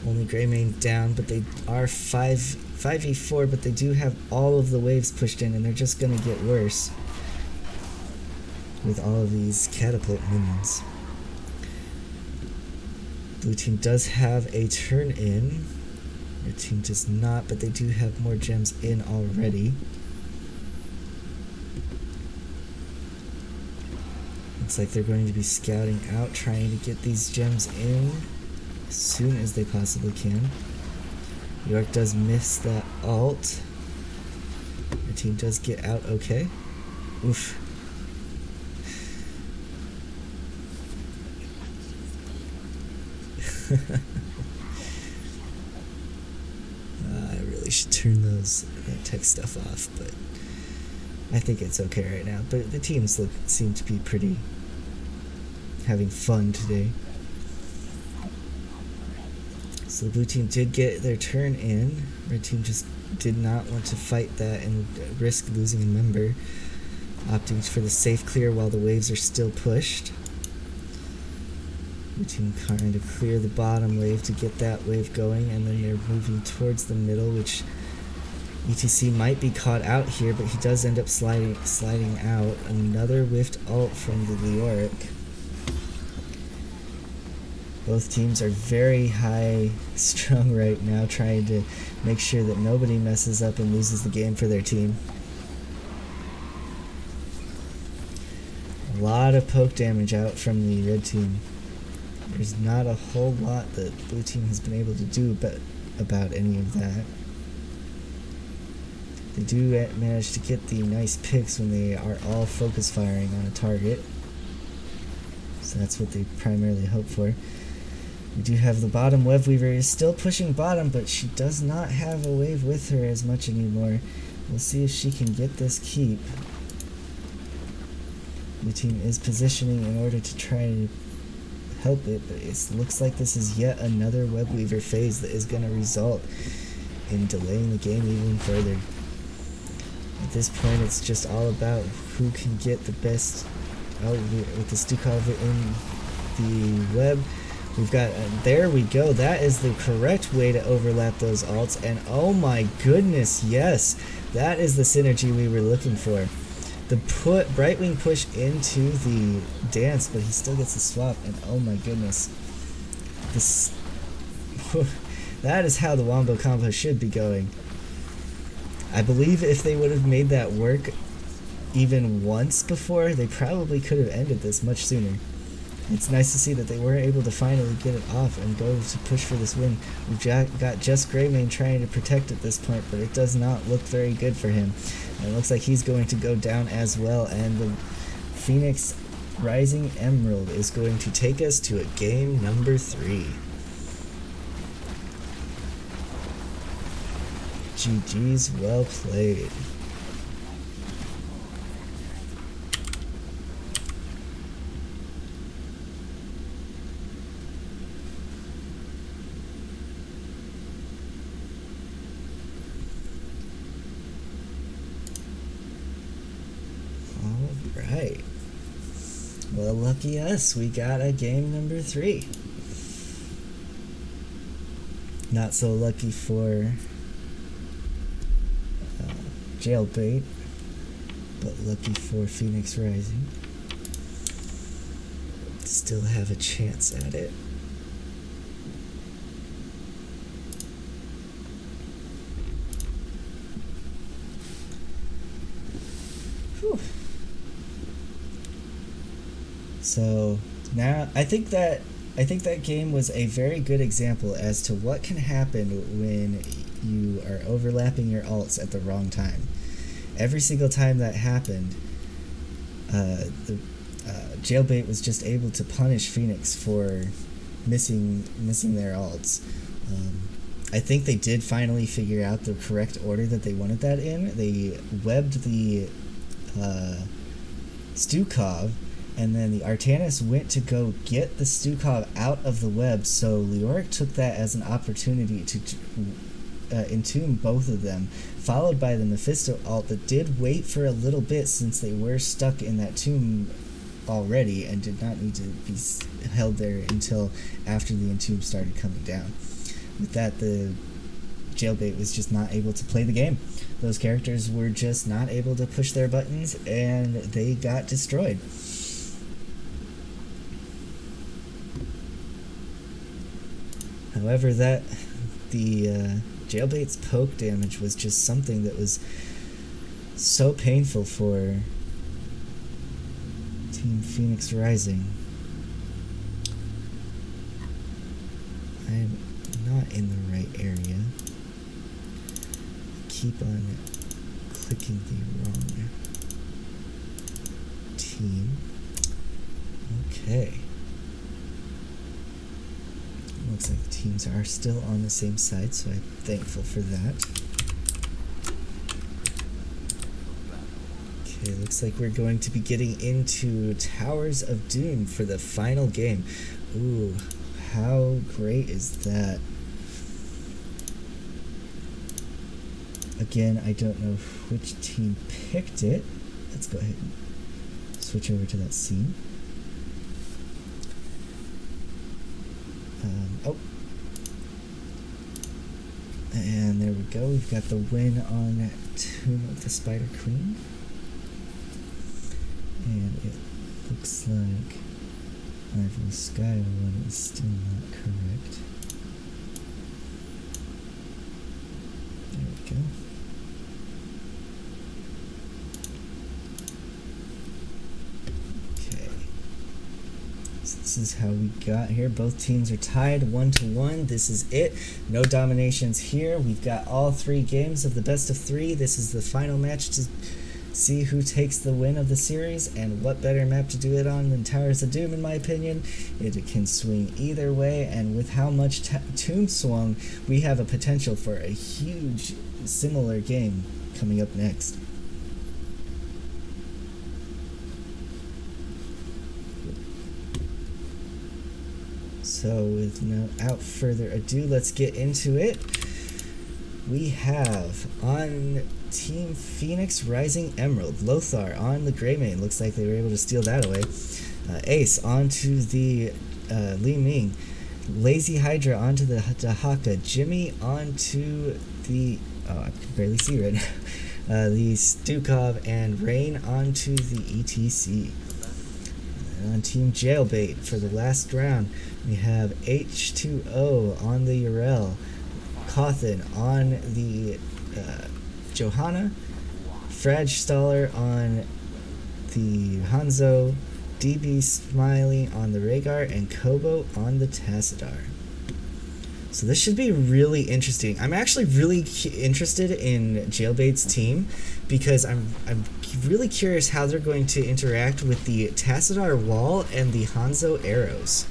Only Greymane down, but they are 5v4, but they do have all of the waves pushed in, and they're just going to get worse with all of these catapult minions. Blue team does have a turn in. Red team does not, but they do have more gems in already. Looks like they're going to be scouting out, trying to get these gems in as soon as they possibly can. York does miss that ult. Red team does get out okay. Oof. I really should turn that tech stuff off, but I think it's okay right now. But the teams seem to be pretty having fun today. So the blue team did get their turn in. Red team just did not want to fight that and risk losing a member, opting for the safe clear while the waves are still pushed. Blue team trying to clear the bottom wave to get that wave going, and then they're moving towards the middle, which ETC might be caught out here, but he does end up sliding out. Another whiffed ult from the Leoric. Both teams are very high strung right now, trying to make sure that nobody messes up and loses the game for their team. A lot of poke damage out from the red team. There's not a whole lot that blue team has been able to do about any of that. They do manage to get the nice picks when they are all focus firing on a target. So that's what they primarily hope for. We do have the bottom web weaver is still pushing bottom, but she does not have a wave with her as much anymore. We'll see if she can get this keep. The team is positioning in order to try to help it, but it looks like this is yet another web weaver phase that is going to result in delaying the game even further. At this point, it's just all about who can get the best out with the Stukov in the web. We've got, there we go, that is the correct way to overlap those ults, and oh my goodness, yes, that is the synergy we were looking for. The Brightwing push into the dance, but he still gets the swap, and oh my goodness. This that is how the Wombo combo should be going. I believe if they would have made that work even once before, they probably could have ended this much sooner. It's nice to see that they were able to finally get it off and go to push for this win. We've got just Greymane trying to protect at this point, but it does not look very good for him. And it looks like he's going to go down as well, and the Phoenix Rising Emerald is going to take us to a game number 3. GG's, well played. Alright. Well, lucky us, we got a game number 3. Not so lucky for Jailbait, but lucky for Phoenix Rising. Still have a chance at it. Whew. So now I think that game was a very good example as to what can happen when you are overlapping your ults at the wrong time. Every single time that happened, the Jailbait was just able to punish Phoenix for missing their ults. I think they did finally figure out the correct order that they wanted that in. They webbed the Stukov, and then the Artanis went to go get the Stukov out of the web, so Leoric took that as an opportunity to entomb both of them, followed by the Mephisto ult that did wait for a little bit since they were stuck in that tomb already and did not need to be held there until after the entomb started coming down. With that, the Jailbait was just not able to play the game. Those characters were just not able to push their buttons, and they got destroyed. However, the Jailbait's poke damage was just something that was so painful for Team Phoenix Rising. I'm not in the right area. Keep on clicking the wrong team. Okay. Looks like the teams are still on the same side, so I'm thankful for that. Okay, looks like we're going to be getting into Towers of Doom for the final game. Ooh, how great is that? Again, I don't know which team picked it. Let's go ahead and switch over to that scene. And there we go. We've got the win on Tomb of the Spider Queen. And it looks like Rival Sky one is still not correct. There we go. Okay. So this is how we got here. Both teams are tied 1-1. This is it. No dominations here. We've got all 3 games of the best of 3. This is the final match to see who takes the win of the series, and what better map to do it on than Towers of Doom, in my opinion. It can swing either way, and with how much Tomb swung, we have a potential for a huge similar game coming up next. So without further ado, let's get into it. We have on Team Phoenix Rising Emerald, Lothar on the Greymane. Looks like they were able to steal that away. Ace onto the Li Ming. Lazy Hydra onto the Dahaka. Jimmy onto the... oh, I can barely see right now. The Stukov, and Rain onto the ETC. On Team Jailbait for the last round, we have H2O on the Urel. Cawthon on the Johanna, Fragstaller on the Hanzo, DB Smiley on the Rhaegar, and Kobo on the Tassadar. So this should be really interesting. I'm actually really interested in Jailbait's team because I'm really curious how they're going to interact with the Tassadar wall and the Hanzo arrows.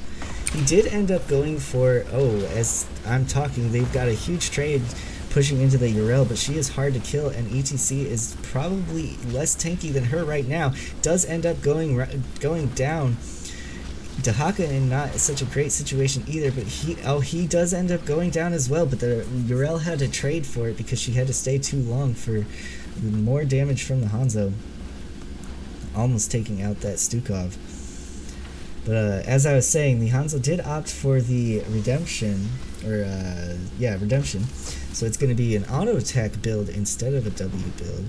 He did end up going for, as I'm talking, they've got a huge trade pushing into the Urel, but she is hard to kill, and ETC is probably less tanky than her right now. Does end up going down. Dahaka in not such a great situation either, but he does end up going down as well, but the Urel had to trade for it because she had to stay too long for more damage from the Hanzo, almost taking out that Stukov. But as I was saying, the Hanzo did opt for the redemption, redemption. So it's going to be an auto attack build instead of a W build.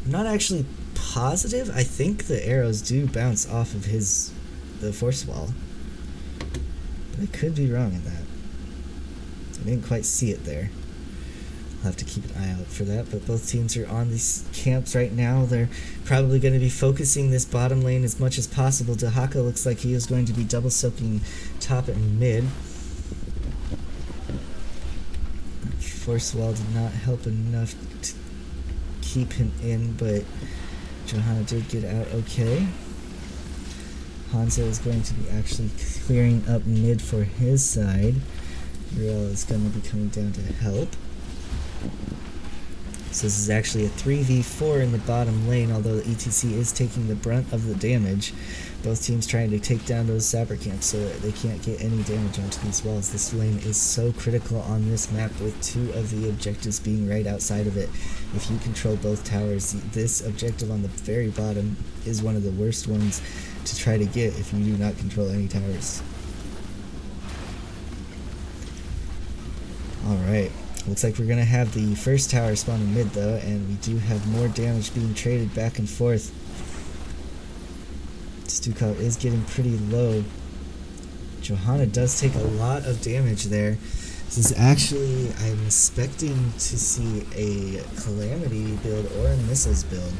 I'm not actually positive. I think the arrows do bounce off of the force wall, but I could be wrong in that. I didn't quite see it there. I'll have to keep an eye out for that, but both teams are on these camps right now. They're probably going to be focusing this bottom lane as much as possible. Dahaka looks like he is going to be double soaking top and mid. Force wall did not help enough to keep him in, but Johanna did get out okay. Hanzo is going to be actually clearing up mid for his side. Uriel is going to be coming down to help. So this is actually a 3v4 in the bottom lane, although the ETC is taking the brunt of the damage. Both teams trying to take down those sapper camps so that they can't get any damage onto these walls. This lane is so critical on this map, with 2 of the objectives being right outside of it. If you control both towers, this objective on the very bottom is one of the worst ones to try to get if you do not control any towers. Alright. Looks like we're going to have the first tower spawn in mid though, and we do have more damage being traded back and forth. Stukov is getting pretty low. Johanna does take a lot of damage there. This is actually, I'm expecting to see a Calamity build or a Missiles build.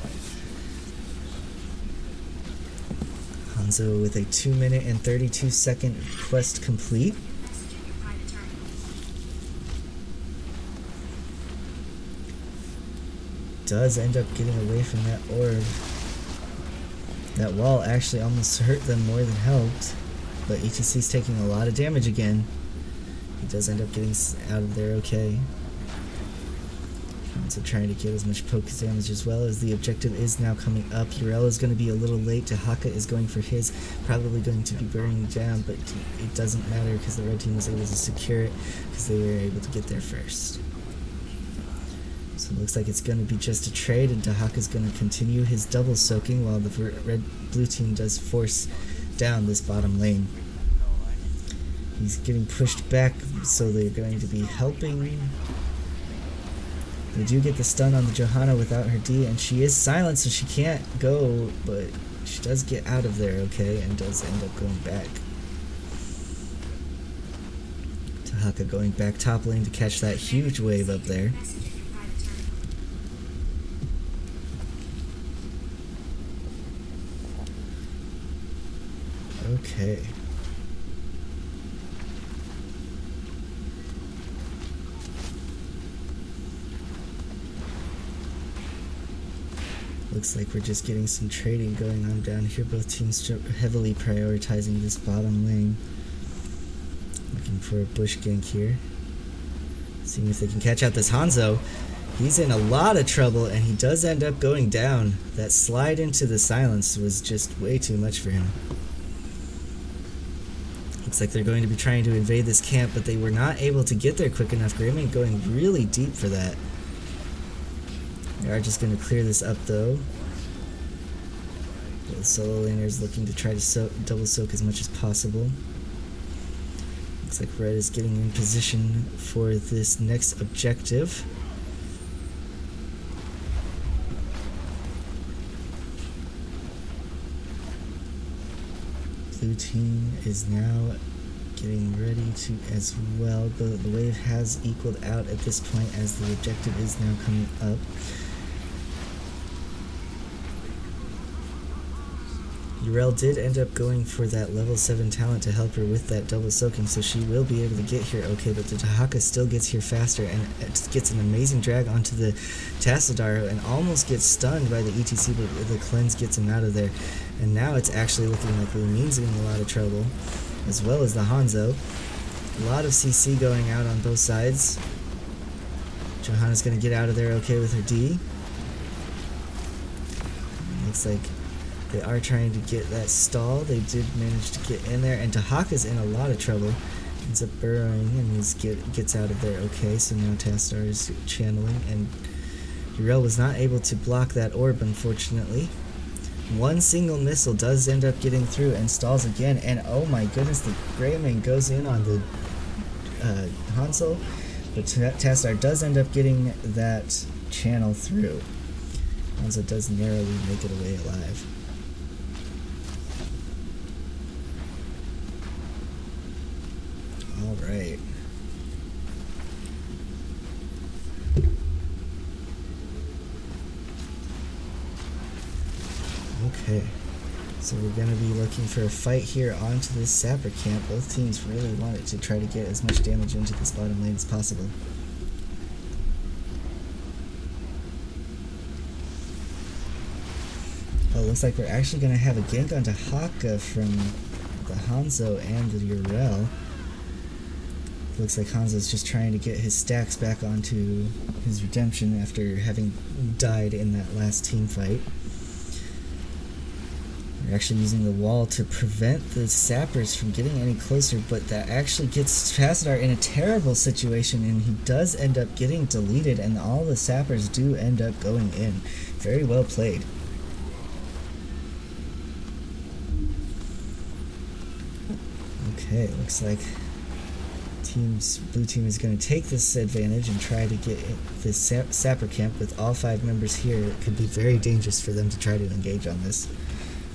Hanzo with a 2-minute and 32-second quest complete. Does end up getting away from that orb. That wall actually almost hurt them more than helped, but ETC's taking a lot of damage again. He does end up getting out of there okay. So trying to get as much poke damage as well, as the objective is now coming up. Uriel is going to be a little late. Dahaka is going for his, probably going to be burning down, but it doesn't matter because the red team was able to secure it because they were able to get there first. So it looks like it's going to be just a trade, and Dahaka's going to continue his double soaking while the blue team does force down this bottom lane. He's getting pushed back, so they're going to be helping. They do get the stun on the Johanna without her D, and she is silent, so she can't go, but she does get out of there, okay, and does end up going back. Tahaka going back top lane to catch that huge wave up there. Okay. Looks like we're just getting some trading going on down here. Both teams heavily prioritizing this bottom lane. Looking for a bush gank here. Seeing if they can catch out this Hanzo. He's in a lot of trouble, and he does end up going down. That slide into the silence was just way too much for him. Looks like they're going to be trying to invade this camp, but they were not able to get there quick enough. Greymane going really deep for that. They are just going to clear this up, though. The solo laners looking to try to double soak as much as possible. Looks like Red is getting in position for this next objective. Blue team is now getting ready to as well. The wave has equaled out at this point as the objective is now coming up. Urel did end up going for that level 7 talent to help her with that double soaking, so she will be able to get here okay, but the Tahaka still gets here faster and it gets an amazing drag onto the Tassadar and almost gets stunned by the ETC, but the cleanse gets him out of there. And now it's actually looking like Lumine's in a lot of trouble, as well as the Hanzo. A lot of CC going out on both sides. Johanna's going to get out of there okay with her D. Looks like they are trying to get that stall. They did manage to get in there, and Tahaka's in a lot of trouble. Ends up burrowing and gets out of there okay, so now Tassadar is channeling, and Urel was not able to block that orb, unfortunately. One single missile does end up getting through and stalls again, and oh my goodness, the Greymane goes in on the Hansel, but Tassadar does end up getting that channel through. Hanzo does narrowly make it away alive. Alright. Okay. So we're going to be looking for a fight here onto this sapper camp. Both teams really wanted to try to get as much damage into this bottom lane as possible. Oh, it looks like we're actually going to have a gank onto Haka from the Hanzo and the Urel. Looks like Hanzo's just trying to get his stacks back onto his redemption after having died in that last team fight. They're actually using the wall to prevent the sappers from getting any closer, but that actually gets Tassadar in a terrible situation, and he does end up getting deleted, and all the sappers do end up going in. Very well played. Okay, looks like blue team is going to take this advantage and try to get this sapper camp with all 5 members here. It could be very dangerous for them to try to engage on this.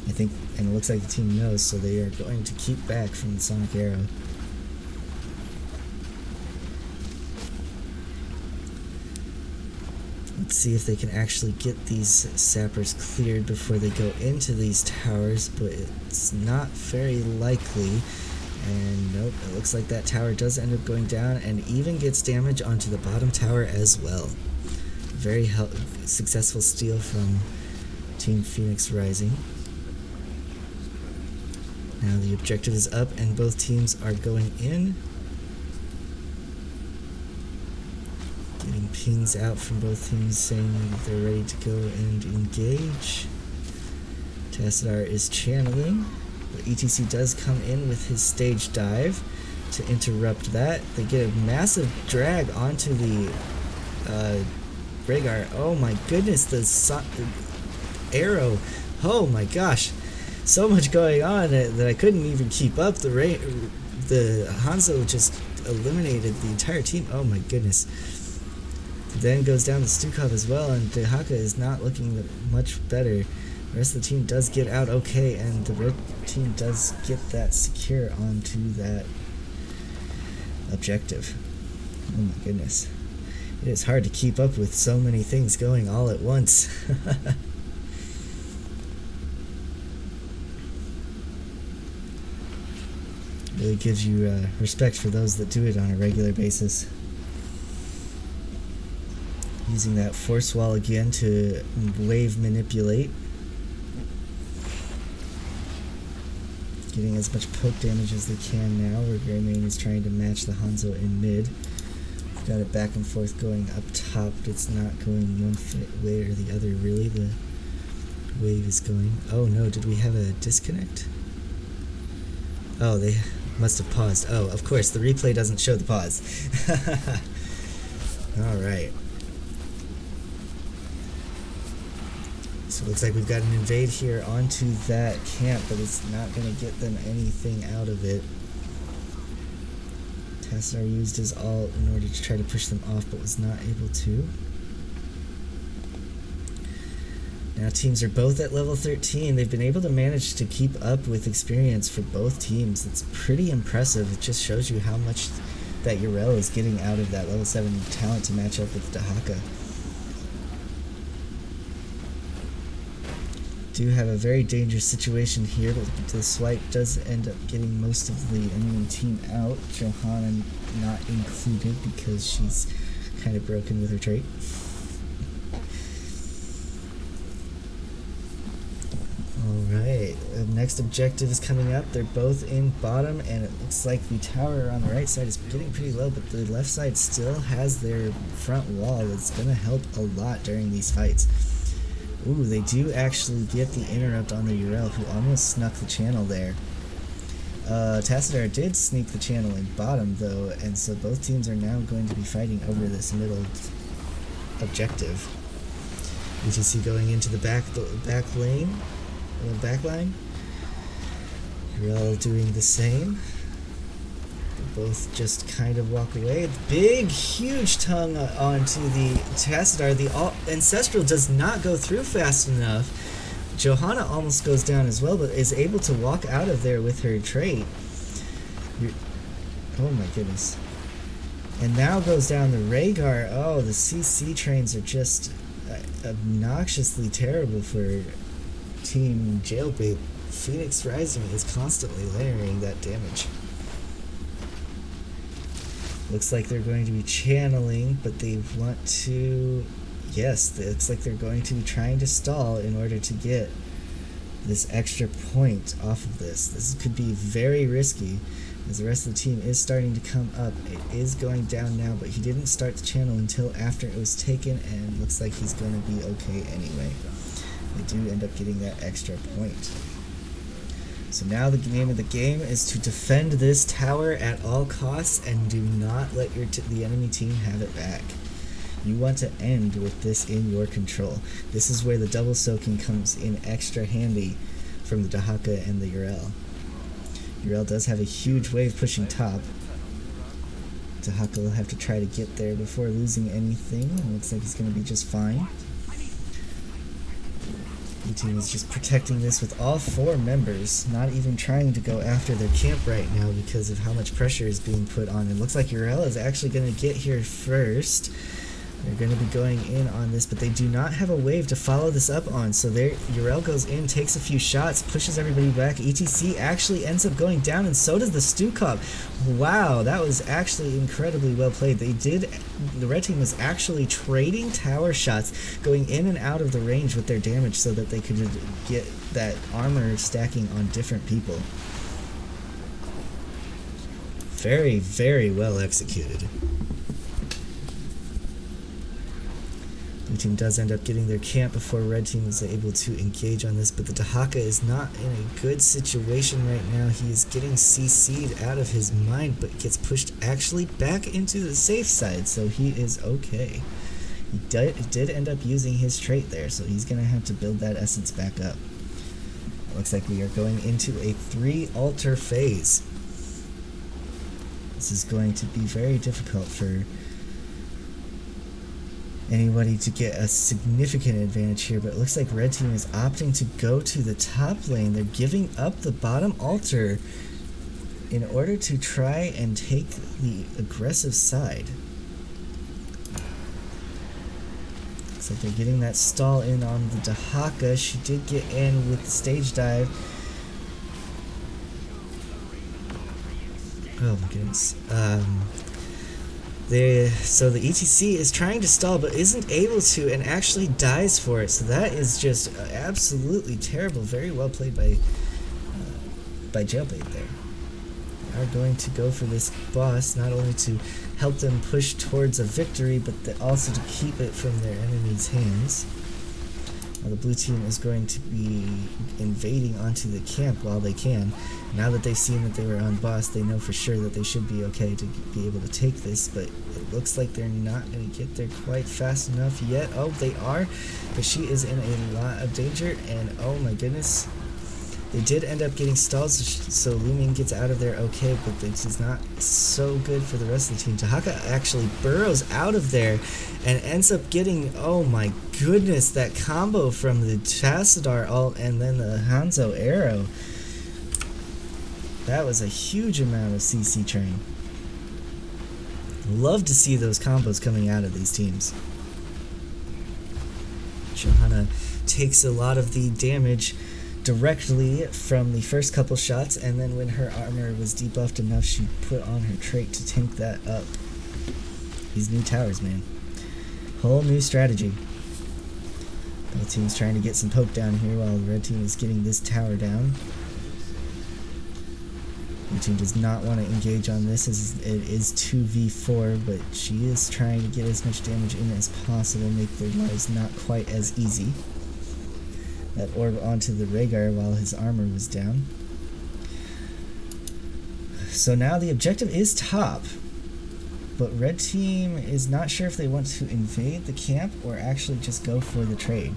I think, and it looks like the team knows, so they are going to keep back from the Sonic Arrow. Let's see if they can actually get these sappers cleared before they go into these towers, but it's not very likely. And nope, it looks like that tower does end up going down and even gets damage onto the bottom tower as well. Very successful steal from Team Phoenix Rising. Now the objective is up and both teams are going in. Getting pings out from both teams saying that they're ready to go and engage. Tassadar is channeling. ETC does come in with his stage dive to interrupt that. They get a massive drag onto the Rhaegar. Oh my goodness, the arrow. Oh my gosh. So much going on that I couldn't even keep up. The the Hanzo just eliminated the entire team. Oh my goodness. Then goes down to Stukov as well, and Dehaka is not looking much better. The rest of the team does get out okay, and the red team does get that secure onto that objective. Oh my goodness. It is hard to keep up with so many things going all at once. Really gives you respect for those that do it on a regular basis. Using that force wall again to wave manipulate. Getting as much poke damage as they can now, where Greymane is trying to match the Hanzo in mid. Got it back and forth going up top, but it's not going one way or the other really. The wave is going. Oh no, did we have a disconnect? Oh, they must have paused. Oh, of course, the replay doesn't show the pause. Alright. So it looks like we've got an invade here onto that camp, but it's not going to get them anything out of it. Tassadar used his ult in order to try to push them off, but was not able to. Now teams are both at level 13. They've been able to manage to keep up with experience for both teams. It's pretty impressive. It just shows you how much that Yrel is getting out of that level 7 talent to match up with Dehaka. Do have a very dangerous situation here, but the swipe does end up getting most of the enemy team out. Johanna not included because she's kind of broken with her trait. Alright, next objective is coming up. They're both in bottom, and it looks like the tower on the right side is getting pretty low, but the left side still has their front wall. It's going to help a lot during these fights. Ooh, they do actually get the interrupt on the Yrel, who almost snuck the channel there. Tassadar did sneak the channel in bottom, though, and so both teams are now going to be fighting over this middle objective. UTC going into the back lane, the back line. Yrel doing the same. Both just kind of walk away. Big, huge tongue onto the Tassadar. The Ancestral does not go through fast enough. Johanna almost goes down as well, but is able to walk out of there with her trait. Oh my goodness. And now goes down the Rhaegar. Oh, the CC trains are just obnoxiously terrible for Team Jailbait. Phoenix Rising is constantly layering that damage. Looks like they're going to be channeling, but they want to... Yes, it looks like they're going to be trying to stall in order to get this extra point off of this. This could be very risky, as the rest of the team is starting to come up. It is going down now, but he didn't start the channel until after it was taken, and looks like he's going to be okay anyway. They do end up getting that extra point. So now the name of the game is to defend this tower at all costs and do not let the enemy team have it back. You want to end with this in your control. This is where the double soaking comes in extra handy from the Dehaka and the Yrel. Yrel does have a huge wave pushing top. Dehaka will have to try to get there before losing anything. It looks like he's going to be just fine. The team is just protecting this with all 4 members, not even trying to go after their camp right now because of how much pressure is being put on. It looks like Yrel is actually going to get here first. They're going to be going in on this, but they do not have a wave to follow this up on. So there, Yrel goes in, takes a few shots, pushes everybody back. ETC actually ends up going down, and so does the Stukov. Wow, that was actually incredibly well played. The red team was actually trading tower shots, going in and out of the range with their damage so that they could get that armor stacking on different people. Very, very well executed. Blue team does end up getting their camp before red team is able to engage on this, but the Dehaka is not in a good situation right now. He is getting CC'd out of his mind, but gets pushed actually back into the safe side, so he is okay. He did end up using his trait there, so he's going to have to build that essence back up. It looks like we are going into a 3 altar phase. This is going to be very difficult for anybody to get a significant advantage here, but it looks like red team is opting to go to the top lane. They're giving up the bottom altar in order to try and take the aggressive side. Looks like they're getting that stall in on the Dahaka. She did get in with the stage dive. Oh my goodness. So the ETC is trying to stall but isn't able to and actually dies for it. So that is just absolutely terrible. Very well played by Jailbait there. They are going to go for this boss, not only to help them push towards a victory, but also to keep it from their enemies' hands. Now the blue team is going to be invading onto the camp while they can. Now that they've seen that they were on boss, they know for sure that they should be okay to be able to take this, but it looks like they're not going to get there quite fast enough yet. Oh, they are, but she is in a lot of danger, and oh my goodness. They did end up getting stalled, so Luming gets out of there okay, but this is not so good for the rest of the team. Dahaka actually burrows out of there and ends up getting, oh my goodness, that combo from the Tassadar ult and then the Hanzo arrow. That was a huge amount of CC train. Love to see those combos coming out of these teams. Johanna takes a lot of the damage directly from the first couple shots, and then when her armor was debuffed enough, she put on her trait to tank that up. These new towers, man. Whole new strategy. Both teams trying to get some poke down here while the red team is getting this tower down. The team does not want to engage on this as it is 2v4, but she is trying to get as much damage in as possible, make their lives not quite as easy. That orb onto the Rhaegar while his armor was down. So now the objective is top, but red team is not sure if they want to invade the camp or actually just go for the trade.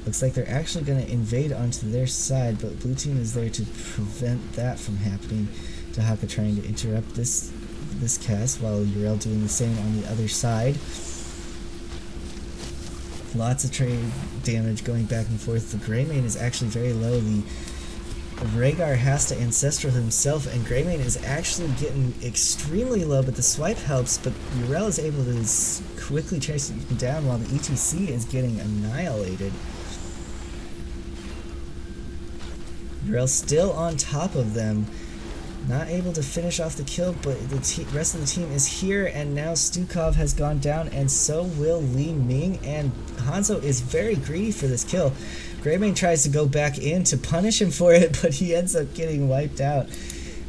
Looks like they're actually going to invade onto their side, but blue team is there to prevent that from happening. Dahaka trying to interrupt this cast while Yrel doing the same on the other side. Lots of trade damage going back and forth. The Greymane is actually very low. The Rhaegar has to Ancestral himself, and Greymane is actually getting extremely low, but the swipe helps, but Yrel is able to quickly chase him down while the ETC is getting annihilated. Yrel still on top of them. Not able to finish off the kill, but the rest of the team is here, and now Stukov has gone down, and so will Li Ming, and Hanzo is very greedy for this kill. Greymane tries to go back in to punish him for it, but he ends up getting wiped out.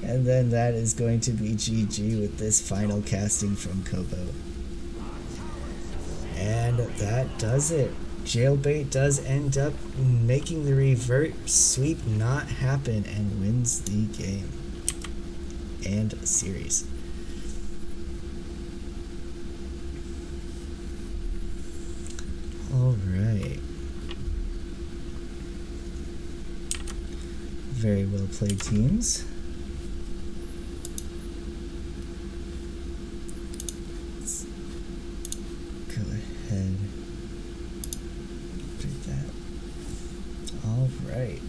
And then that is going to be GG with this final casting from Kobo. And that does it. Jailbait does end up making the revert sweep not happen and wins the game and series. All right. Very well played teams. Let's go ahead. Do that. All right.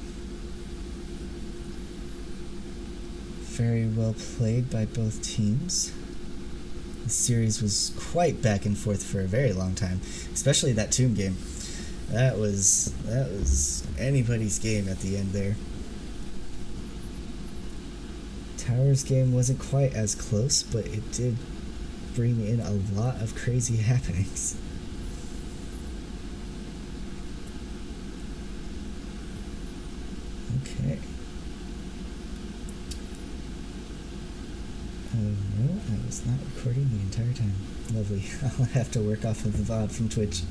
Very well played by both teams. The series was quite back and forth for a very long time, especially that Tomb game. That was anybody's game at the end there. Towers game wasn't quite as close, but it did bring in a lot of crazy happenings. Okay. Oh no, I was not recording the entire time. Lovely. I'll have to work off of the VOD from Twitch.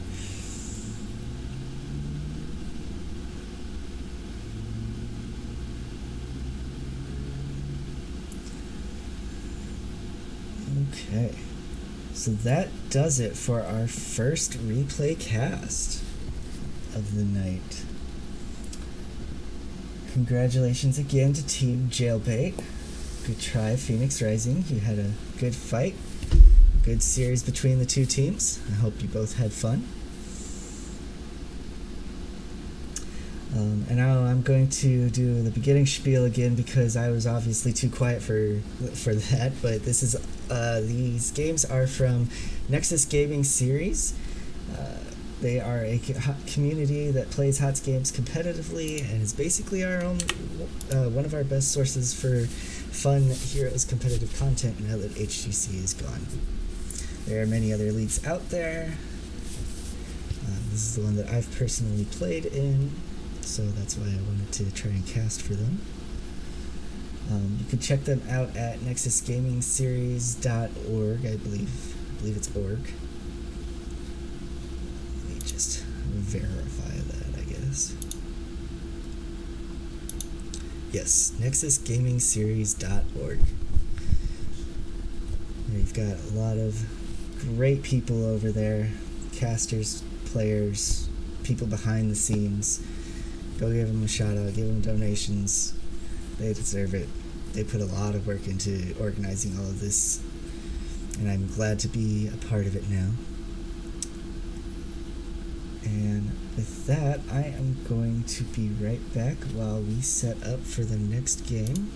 Okay, so that does it for our first replay cast of the night. Congratulations again to Team Jailbait. Good try, Phoenix Rising. You had a good fight. Good series between the two teams. I hope you both had fun. And now I'm going to do the beginning spiel again because I was obviously too quiet for that. But this is these games are from Nexus Gaming Series. They are a community that plays HOTS games competitively and is basically our own one of our best sources for fun Heroes competitive content now that HGC is gone. There are many other leagues out there. This is the one that I've personally played in, so that's why I wanted to try and cast for them. You can check them out at nexusgamingseries.org, I believe it's org. Let me just verify that, I guess. Yes, nexusgamingseries.org. You've got a lot of great people over there, casters, players, people behind the scenes. Go give them a shout out, give them donations. They deserve it. They put a lot of work into organizing all of this, and I'm glad to be a part of it now. And with that, I am going to be right back while we set up for the next game.